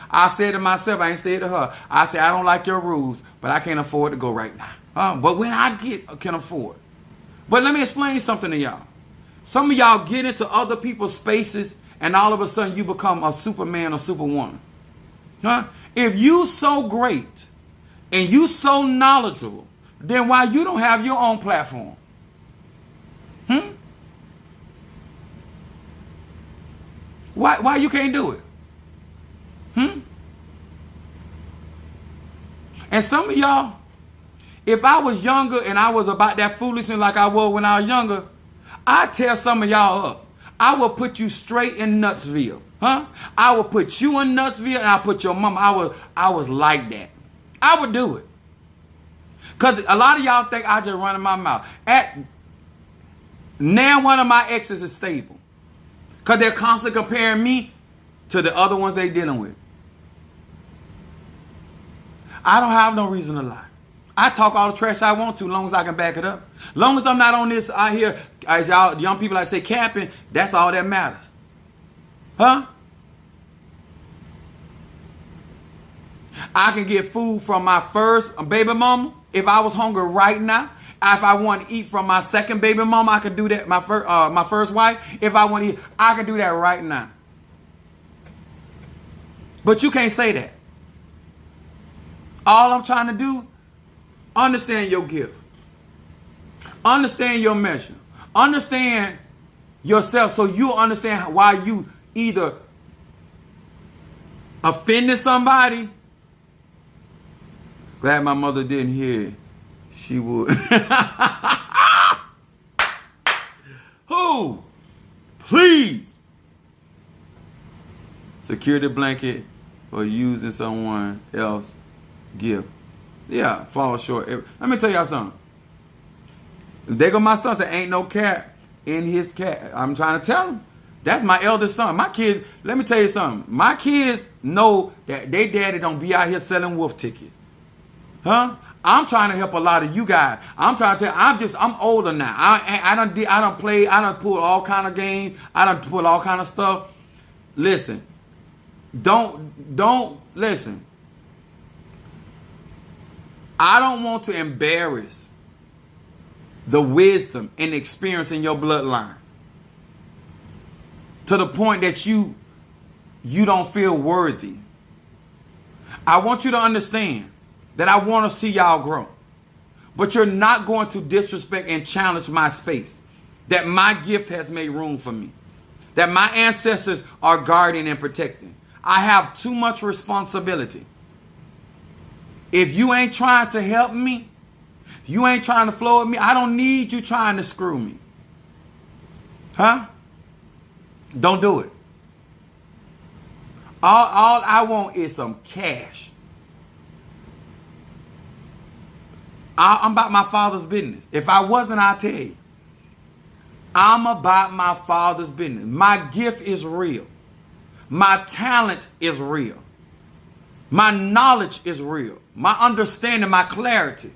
I said to myself, I ain't said to her. I said, I don't like your rules, but I can't afford to go right now. But when I can afford. But let me explain something to y'all. Some of y'all get into other people's spaces and all of a sudden you become a superman or superwoman. Huh? If you so great and you so knowledgeable, then why you don't have your own platform? Why you can't do it? And some of y'all, if I was younger and I was about that foolishness like I was when I was younger, I'd tear some of y'all up. I will put you straight in Nutsville. Huh? I would put you in Nutsville and I'll put your mama. I was like that. I would do it. Because a lot of y'all think I just run in my mouth. Now one of my exes is stable. Because they're constantly comparing me to the other ones they dealing with. I don't have no reason to lie. I talk all the trash I want to, as long as I can back it up. Long as I'm not on this out here, as y'all young people like say, camping, that's all that matters. Huh? I can get food from my first baby mama if I was hungry right now. If I want to eat from my second baby mama, I can do that. My first wife, if I want to eat, I can do that right now. But you can't say that. All I'm trying to do, understand your gift. Understand your measure. Understand yourself so you'll understand why you either offended somebody. Glad my mother didn't hear. She would. Who? Please. Security blanket for using someone else's gift. Yeah, fall short. Let me tell y'all something. There go my son said, ain't no cat in his cat. I'm trying to tell him. That's my eldest son. My kids, let me tell you something. My kids know that they daddy don't be out here selling wolf tickets. Huh? I'm trying to help a lot of you guys. I'm trying to tell you, I'm older now. I don't play, I don't pull all kind of games. I don't pull all kind of stuff. Listen. Don't listen. I don't want to embarrass the wisdom and experience in your bloodline to the point that you don't feel worthy. I want you to understand that I want to see y'all grow. But you're not going to disrespect and challenge my space. That my gift has made room for me. That my ancestors are guarding and protecting. I have too much responsibility. If you ain't trying to help me, you ain't trying to flow with me, I don't need you trying to screw me. Huh? Don't do it. All I want is some cash. I'm about my father's business. If I wasn't, I'll tell you. I'm about my father's business. My gift is real. My talent is real. My knowledge is real. My understanding, my clarity.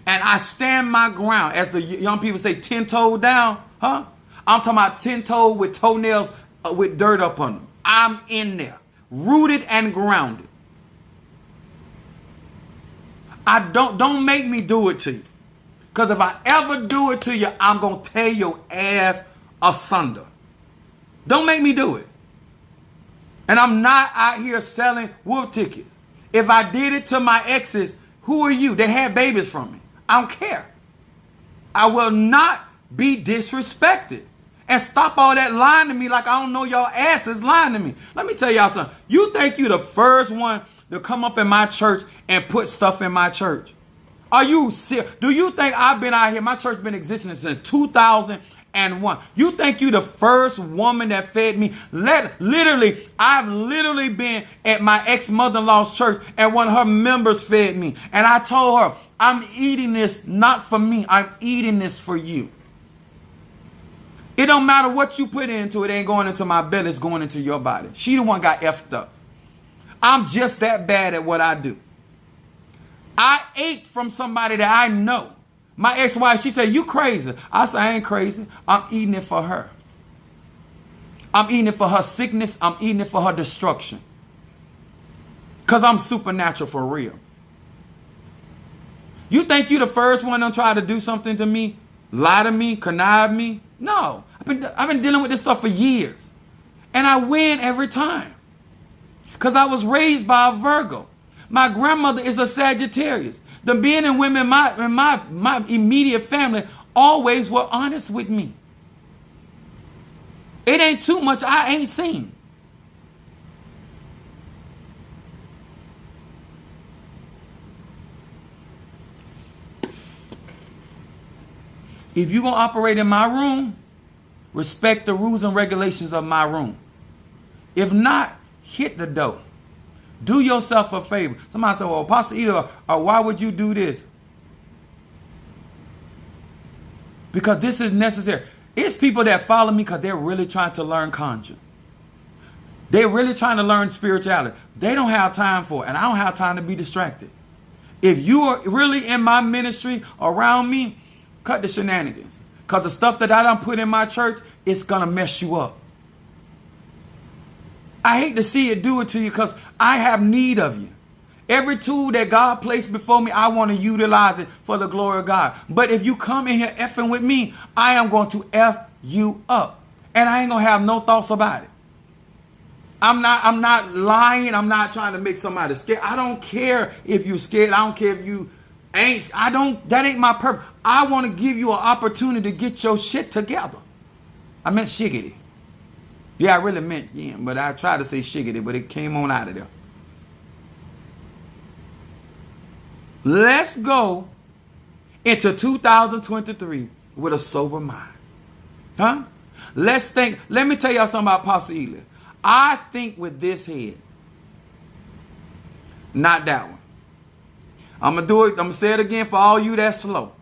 And I stand my ground. As the young people say, 10-toed down. Huh? I'm talking about 10-toed with toenails with dirt up on them. I'm in there. Rooted and grounded. Don't make me do it to you. Because if I ever do it to you, I'm going to tear your ass asunder. Don't make me do it. And I'm not out here selling wolf tickets. If I did it to my exes, who are you? They had babies from me. I don't care. I will not be disrespected. And stop all that lying to me like I don't know y'all asses lying to me. Let me tell y'all something. You think you the first one to come up in my church and put stuff in my church? Are you serious? Do you think I've been out here? My church been existing since 2001. You think you the first woman that fed me? I've literally been at my ex-mother-in-law's church and one of her members fed me. And I told her, I'm eating this not for me. I'm eating this for you. It don't matter what you put into it. Ain't going into my belly. It's going into your body. She the one got effed up. I'm just that bad at what I do. I ate from somebody that I know. My ex-wife, she said, you crazy. I said, I ain't crazy. I'm eating it for her. I'm eating it for her sickness. I'm eating it for her destruction. Because I'm supernatural for real. You think you the first one to try to do something to me? Lie to me? Connive me? No. I've been dealing with this stuff for years. And I win every time. Because I was raised by a Virgo. My grandmother is a Sagittarius. The men and women in my immediate family always were honest with me. It ain't too much I ain't seen. If you're going to operate in my room, respect the rules and regulations of my room. If not, hit the door. Do yourself a favor. Somebody said, well, Apostle Eda, why would you do this? Because this is necessary. It's people that follow me because they're really trying to learn conjure. They're really trying to learn spirituality. They don't have time for it, and I don't have time to be distracted. If you are really in my ministry around me, cut the shenanigans. Because the stuff that I done put in my church, it's going to mess you up. I hate to see it do it to you because I have need of you. Every tool that God placed before me, I want to utilize it for the glory of God. But if you come in here effing with me, I am going to F you up. And I ain't going to have no thoughts about it. I'm not lying. I'm not trying to make somebody scared. I don't care if you're scared. I don't care if you ain't. That ain't my purpose. I want to give you an opportunity to get your shit together. I meant shiggity. Yeah, I really meant, yeah, but I tried to say shiggity, but it came on out of there. Let's go into 2023 with a sober mind. Huh? Let's think. Let me tell y'all something about Pastor Ely. I think with this head. Not that one. I'm going to do it. I'm going to say it again for all you that's slow.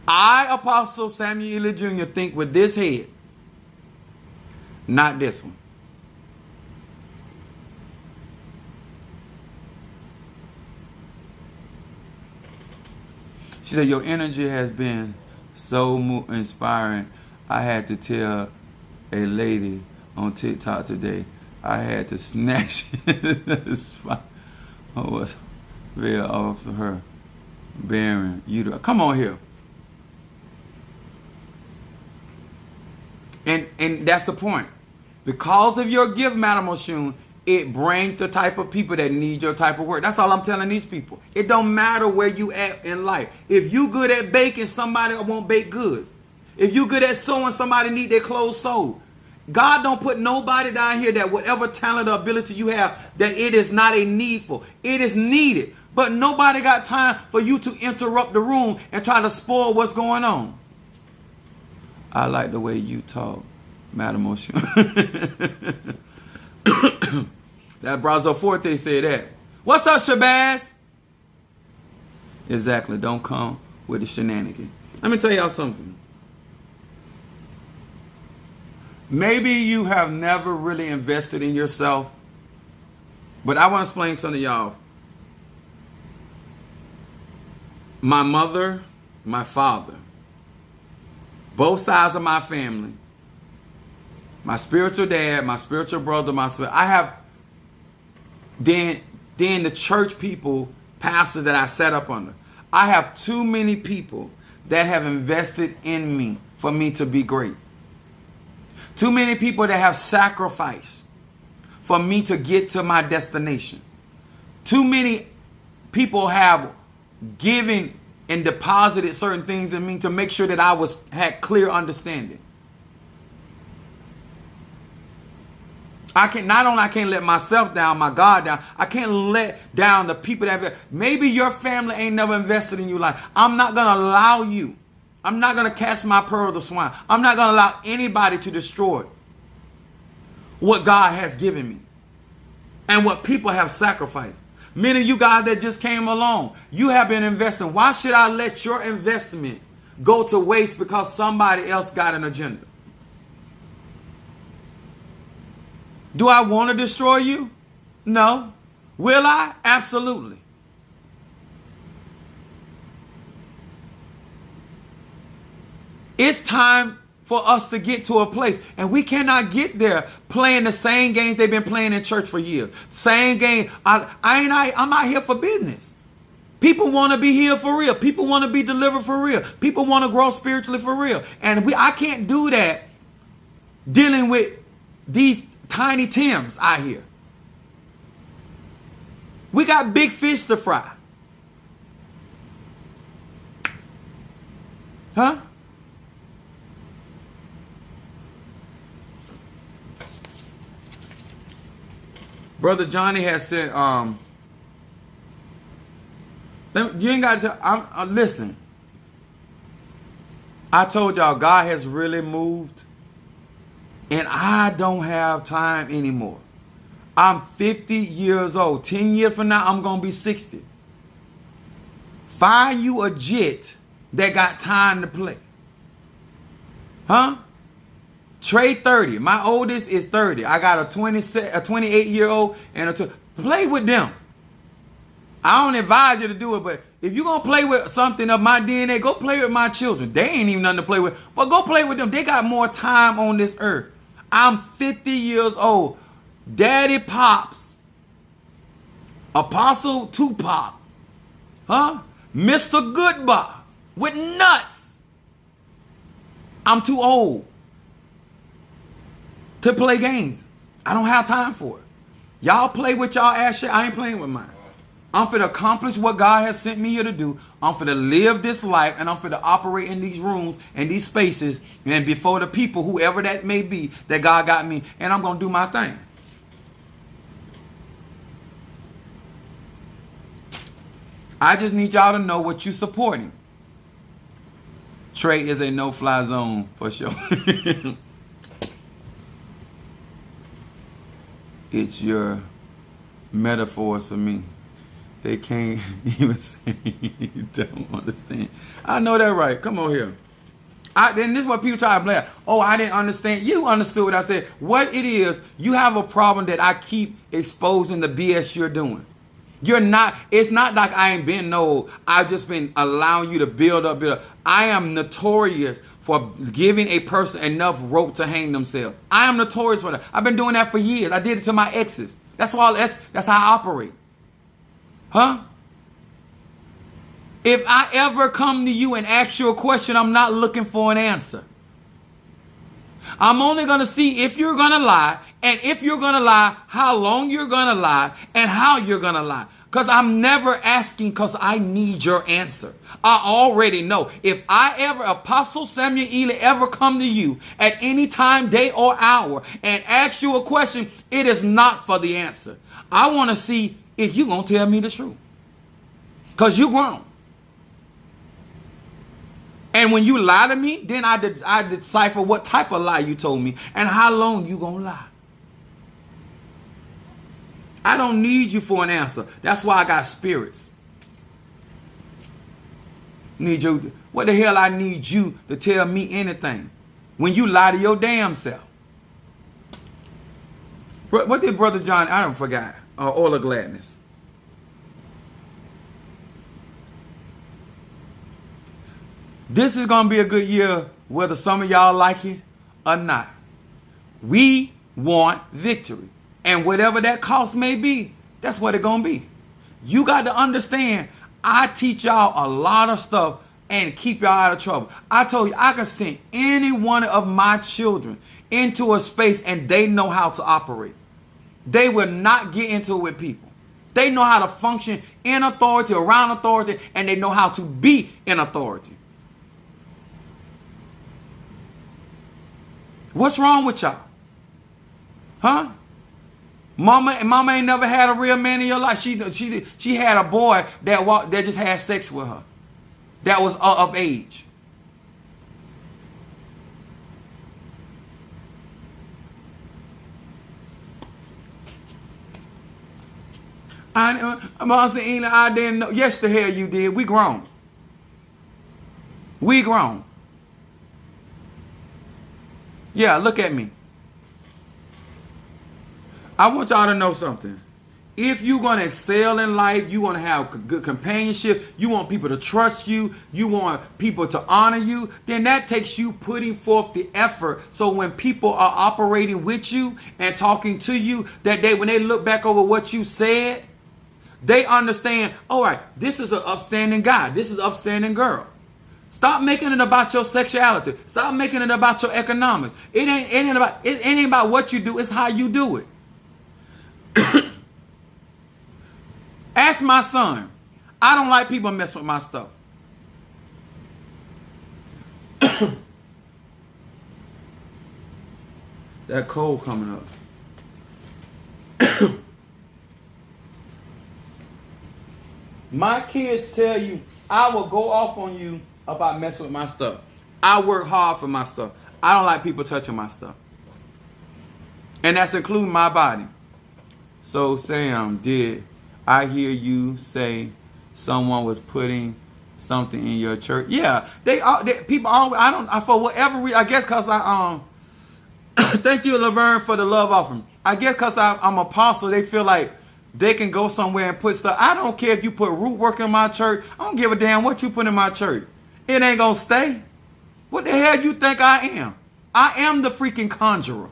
I, Apostle Samuel Ely Jr., think with this head. Not this one. She said, your energy has been so inspiring. I had to tell a lady on TikTok today, I had to snatch I was very off of her bearing you. Come on here. And that's the point. Because of your gift, Madam Oshun, it brings the type of people that need your type of work. That's all I'm telling these people. It don't matter where you at in life. If you good at baking, somebody won't bake goods. If you good at sewing, somebody need their clothes sewed. God don't put nobody down here that whatever talent or ability you have, that it is not a needful. It is needed. But nobody got time for you to interrupt the room and try to spoil what's going on. I like the way you talk, Madam Oshun. That Brazo Forte said that. What's up, Shabazz? Exactly. Don't come with the shenanigans. Let me tell y'all something. Maybe you have never really invested in yourself, but I want to explain something to y'all. My mother, my father, both sides of my family, my spiritual dad, my spiritual brother, I have then the church people, pastors that I set up under. I have too many people that have invested in me for me to be great. Too many people that have sacrificed for me to get to my destination. Too many people have given and deposited certain things in me to make sure that I had clear understanding. I can't let myself down, my God down. I can't let down the people that maybe your family ain't never invested in you. Like, I'm not going to allow you. I'm not going to cast my pearl to the swine. I'm not going to allow anybody to destroy what God has given me and what people have sacrificed. Many of you guys that just came along, you have been investing. Why should I let your investment go to waste because somebody else got an agenda? Do I want to destroy you? No. Will I? Absolutely. It's time for us to get to a place. And we cannot get there playing the same games they've been playing in church for years. Same game. I'm not here for business. People want to be healed for real. People want to be delivered for real. People want to grow spiritually for real. And I can't do that dealing with these Tiny Tims out here. We got big fish to fry. Huh? Brother Johnny has said, you ain't got to listen. I told y'all God has really moved. And I don't have time anymore. I'm 50 years old. 10 years from now, I'm going to be 60. Find you a jet that got time to play. Huh? Trade 30. My oldest is 30. I got a 28-year-old and play with them. I don't advise you to do it, but if you're going to play with something of my DNA, go play with my children. They ain't even nothing to play with, but go play with them. They got more time on this earth. I'm 50 years old. Daddy Pops, Apostle Tupac, Mr. Goodbye with nuts. I'm too old to play games. I don't have time for it. Y'all play with y'all ass shit. I ain't playing with mine. I'm finna accomplish what God has sent me here to do. I'm finna live this life, and I'm finna operate in these rooms and these spaces and before the people, whoever that may be, that God got me, and I'm gonna do my thing. I just need y'all to know what you're supporting. Trey is a no-fly zone for sure. It's your metaphors for me. They can't even say you don't understand. I know that right. Come on here. Then this is what people try to blame. Oh, I didn't understand. You understood what I said. What it is, you have a problem that I keep exposing the BS you're doing. You're not, it's not like I ain't been I've just been allowing you to build up. I am notorious for giving a person enough rope to hang themselves. I am notorious for that. I've been doing that for years. I did it to my exes. That's how I operate. If I ever come to you and ask you a question, I'm not looking for an answer. I'm only going to see if you're going to lie, and if you're going to lie, how long you're going to lie, and how you're going to lie. Because I'm never asking because I need your answer. I already know. If Apostle Samuel Ely ever come to you at any time, day, or hour and ask you a question, it is not for the answer. I want to see if you're going to tell me the truth. Because you're grown. And when you lie to me, then I decipher what type of lie you told me and how long you going to lie. I don't need you for an answer. That's why I got spirits. Need you. What the hell I need you to tell me anything when you lie to your damn self? What did Brother John, I don't forgot, Oil of Gladness. This is going to be a good year, whether some of y'all like it or not. We want victory. And whatever that cost may be, that's what it's going to be. You got to understand, I teach y'all a lot of stuff and keep y'all out of trouble. I told you, I can send any one of my children into a space and they know how to operate. They will not get into it with people. They know how to function in authority, around authority, and they know how to be in authority. What's wrong with y'all? Mama ain't never had a real man in your life. She had a boy that just had sex with her. That was of age. I didn't know. Yes, the hell you did. We grown. We grown. Yeah, look at me. I want y'all to know something. If you're going to excel in life, you want to have good companionship, you want people to trust you, you want people to honor you, then that takes you putting forth the effort. So when people are operating with you and talking to you, that when they look back over what you said, they understand, all right, this is an upstanding guy. This is an upstanding girl. Stop making it about your sexuality. Stop making it about your economics. It ain't about what you do. It's how you do it. Ask my son. I don't like people mess with my stuff. That cold coming up. My kids tell you, I will go off on you about messing with my stuff. I work hard for my stuff. I don't like people touching my stuff. And that's including my body. So, Sam, did I hear you say someone was putting something in your church? Yeah, people always, for whatever reason, I guess because thank you, Laverne, for the love offering. I guess because I'm apostle, they feel like they can go somewhere and put stuff. I don't care if you put root work in my church. I don't give a damn what you put in my church. It ain't gonna stay. What the hell you think I am? I am the freaking conjurer.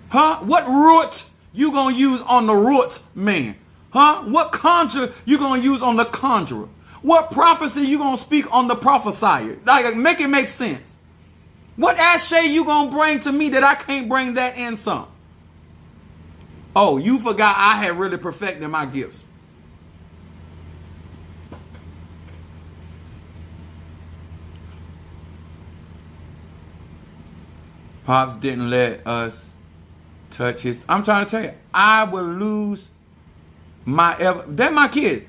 Huh? What root you gonna use on the root man? Huh? What conjure you gonna use on the conjurer? What prophecy you gonna speak on the prophesier? Like, make it make sense. What ashay you gonna bring to me that I can't bring that in some? Oh, you forgot I had really perfected my gifts. Pops didn't let us touch his. I'm trying to tell you, I will lose they're my kids.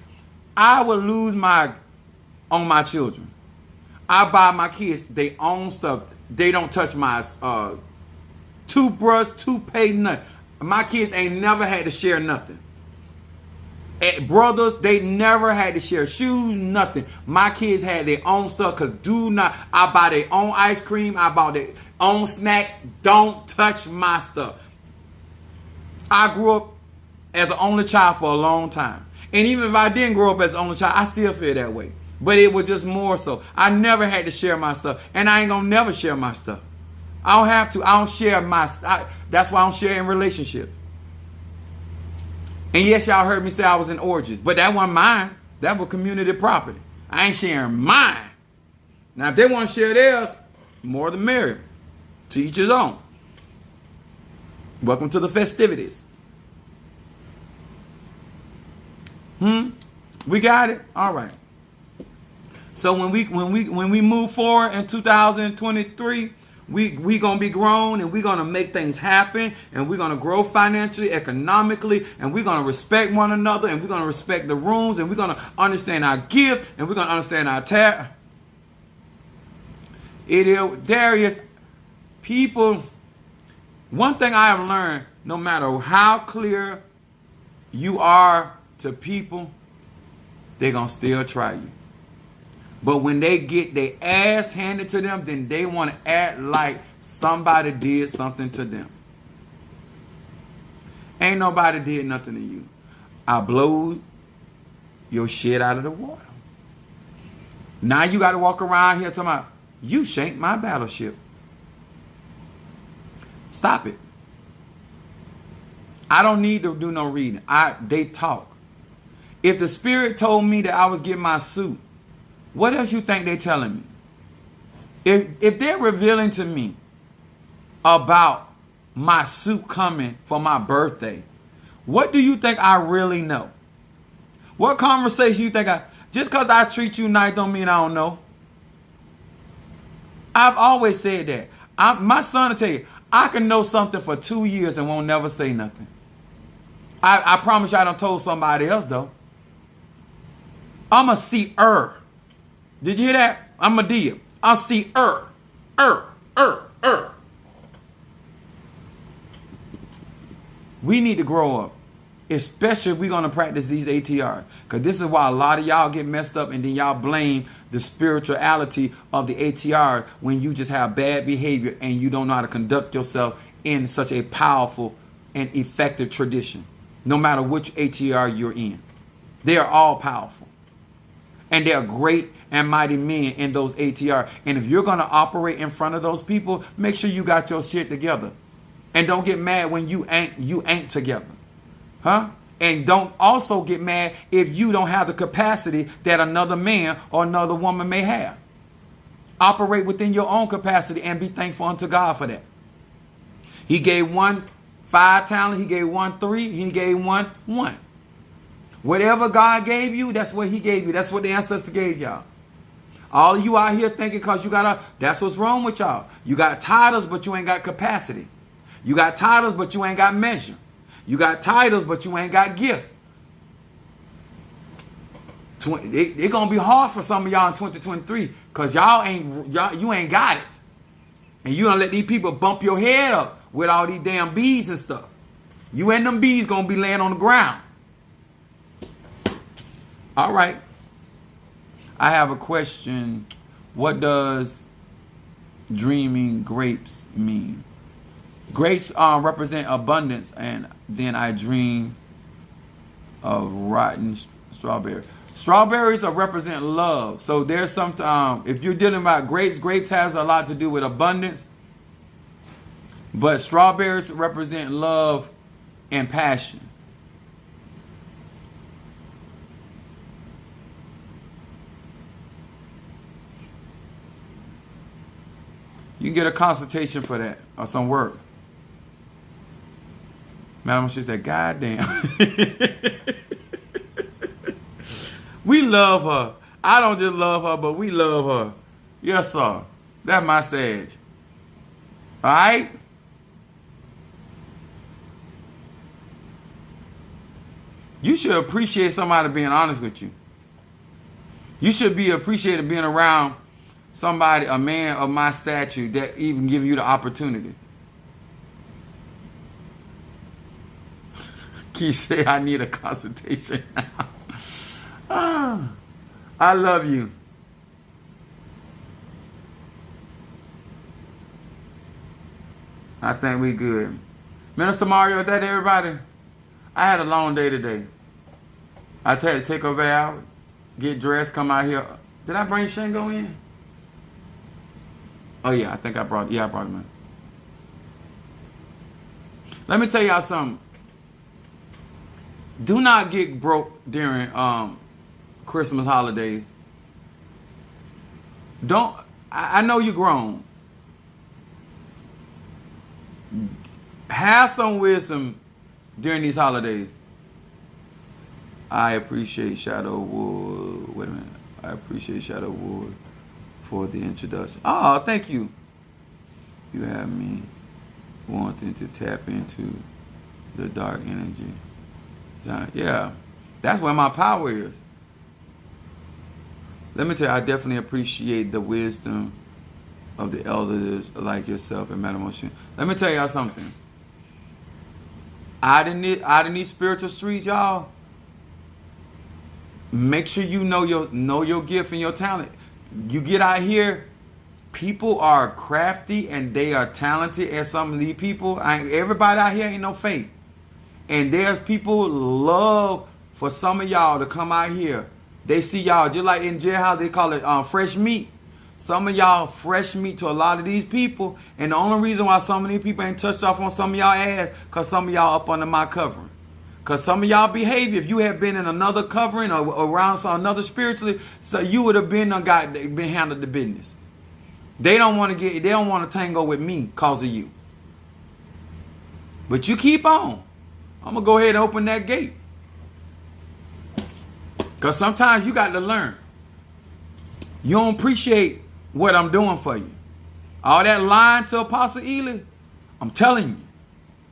I will lose on my children. I buy my kids their own stuff. They don't touch my toothbrush, toothpaste, nothing. My kids ain't never had to share nothing. Brothers, they never had to share shoes, nothing. My kids had their own stuff because I buy their own ice cream. I bought their own snacks. Don't touch my stuff. I grew up as an only child for a long time. And even if I didn't grow up as an only child, I still feel that way. But it was just more so. I never had to share my stuff. And I ain't going to never share my stuff. I don't have to. I don't share that's why I don't share in relationships. And yes, y'all heard me say I was in orgies. But that wasn't mine. That was community property. I ain't sharing mine. Now, if they want to share theirs, more the merrier. To each his own. Welcome to the festivities. We got it? All right. So when we move forward in 2023, we gonna be grown and we're gonna make things happen and we're gonna grow financially, economically, and we're gonna respect one another and we're gonna respect the rooms and we're gonna understand our gift and we're gonna understand our Darius, people, one thing I have learned, no matter how clear you are to people, they're gonna still try you. But when they get their ass handed to them, then they want to act like somebody did something to them. Ain't nobody did nothing to you. I blew your shit out of the water. Now you got to walk around here talking about, you shanked my battleship. Stop it. I don't need to do no reading. They talk. If the spirit told me that I was getting my suit, what else you think they telling me? If they're revealing to me about my suit coming for my birthday, what do you think I really know? What conversation you think just because I treat you nice don't mean I don't know. I've always said that. My son will tell you, I can know something for 2 years and won't never say nothing. I promise you I done told somebody else though. I'm a seer. Did you hear that? I'm a deal. I'll see We need to grow up. Especially if we're going to practice these ATRs. Because this is why a lot of y'all get messed up and then y'all blame the spirituality of the ATR when you just have bad behavior and you don't know how to conduct yourself in such a powerful and effective tradition. No matter which ATR you're in. They are all powerful. And they are great and mighty men in those ATR. And if you're going to operate in front of those people, make sure you got your shit together. And don't get mad when you ain't together. Huh? And don't also get mad if you don't have the capacity that another man or another woman may have. Operate within your own capacity and be thankful unto God for that. He gave one 5 talents. He gave one 3. He gave one 1. Whatever God gave you, that's what he gave you. That's what the ancestor gave y'all. All of you out here thinking because you got that's what's wrong with y'all. You got titles, but you ain't got capacity. You got titles, but you ain't got measure. You got titles, but you ain't got gift. It's going to be hard for some of y'all in 2023 because you ain't got it. And you going to let these people bump your head up with all these damn bees and stuff. You and them bees going to be laying on the ground. All right. I have a question. What does dreaming grapes mean? Grapes represent abundance, and then I dream of rotten strawberry. Strawberries are represent love. So there's some, if you're dealing about grapes has a lot to do with abundance. But strawberries represent love and passion. You can get a consultation for that or some work. Madam, she said, God damn. We love her. I don't just love her, but we love her. Yes, sir. That's my sage. All right? You should appreciate somebody being honest with you. You should be appreciated being around somebody, a man of my stature, that even give you the opportunity. Keith say, I need a consultation. I love you. I think we good. Minister Mario, is that everybody? I had a long day today. I had to take a vow, get dressed, come out here. Did I bring Shingo in? Oh yeah, I think I brought him in. Let me tell y'all something. Do not get broke during Christmas holidays. I know you're grown. Have some wisdom during these holidays. I appreciate Shadow Wood. Wait a minute. I appreciate Shadow Wood for the introduction. Oh, thank you. You have me wanting to tap into the dark energy. Yeah, that's where my power is. Let me tell you, I definitely appreciate the wisdom of the elders like yourself and Madam Oshun. Let me tell y'all something. Out in these spiritual streets, y'all, make sure you know your gift and your talent. You get out here, people are crafty and they are talented as some of these people. Everybody out here ain't no fake. And there's people love for some of y'all to come out here. They see y'all just like in jailhouse, they call it fresh meat. Some of y'all fresh meat to a lot of these people. And the only reason why some of these people ain't touched off on some of y'all ass, because some of y'all up under my covering. Because some of y'all behavior, if you had been in another covering or around another spiritually, so you would have been handled the business. They don't want to tango with me because of you. But you keep on. I'm going to go ahead and open that gate. Because sometimes you got to learn. You don't appreciate what I'm doing for you. All that lying to Apostle Ely, I'm telling you,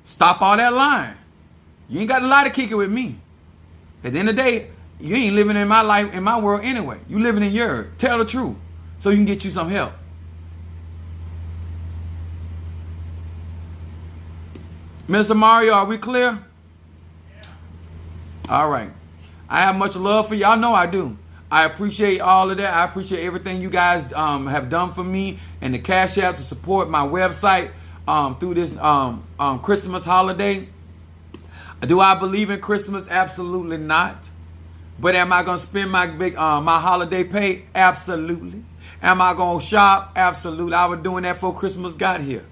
stop all that lying. You ain't got a lie to kick it with me. At the end of the day, you ain't living in my life, in my world anyway. You living in yours. Tell the truth so you can get you some help. Minister Mario, are we clear? All right. I have much love for you. Y'all know I do. I appreciate all of that. I appreciate everything you guys have done for me and the Cash App to support my website through this Christmas holiday. Do I believe in Christmas? Absolutely not. But am I going to spend my my holiday pay? Absolutely. Am I going to shop? Absolutely. I was doing that before Christmas got here.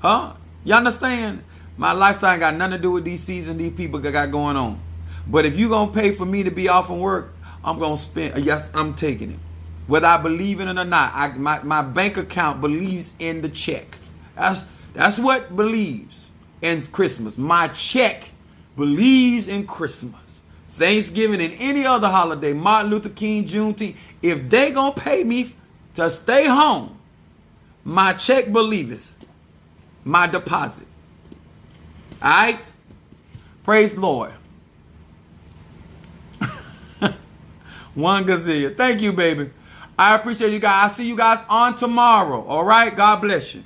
Huh? You understand? My lifestyle ain't got nothing to do with these seasons these people got going on. But if you're going to pay for me to be off from work, I'm going to spend. Yes, I'm taking it. Whether I believe in it or not, my bank account believes in the check. That's what believes in Christmas. My check believes in Christmas. Thanksgiving and any other holiday, Martin Luther King, Juneteenth. If they going to pay me to stay home, my check believeth my deposit. All right? Praise the Lord. One gazillion. Thank you, baby. I appreciate you guys. I'll see you guys on tomorrow. All right? God bless you.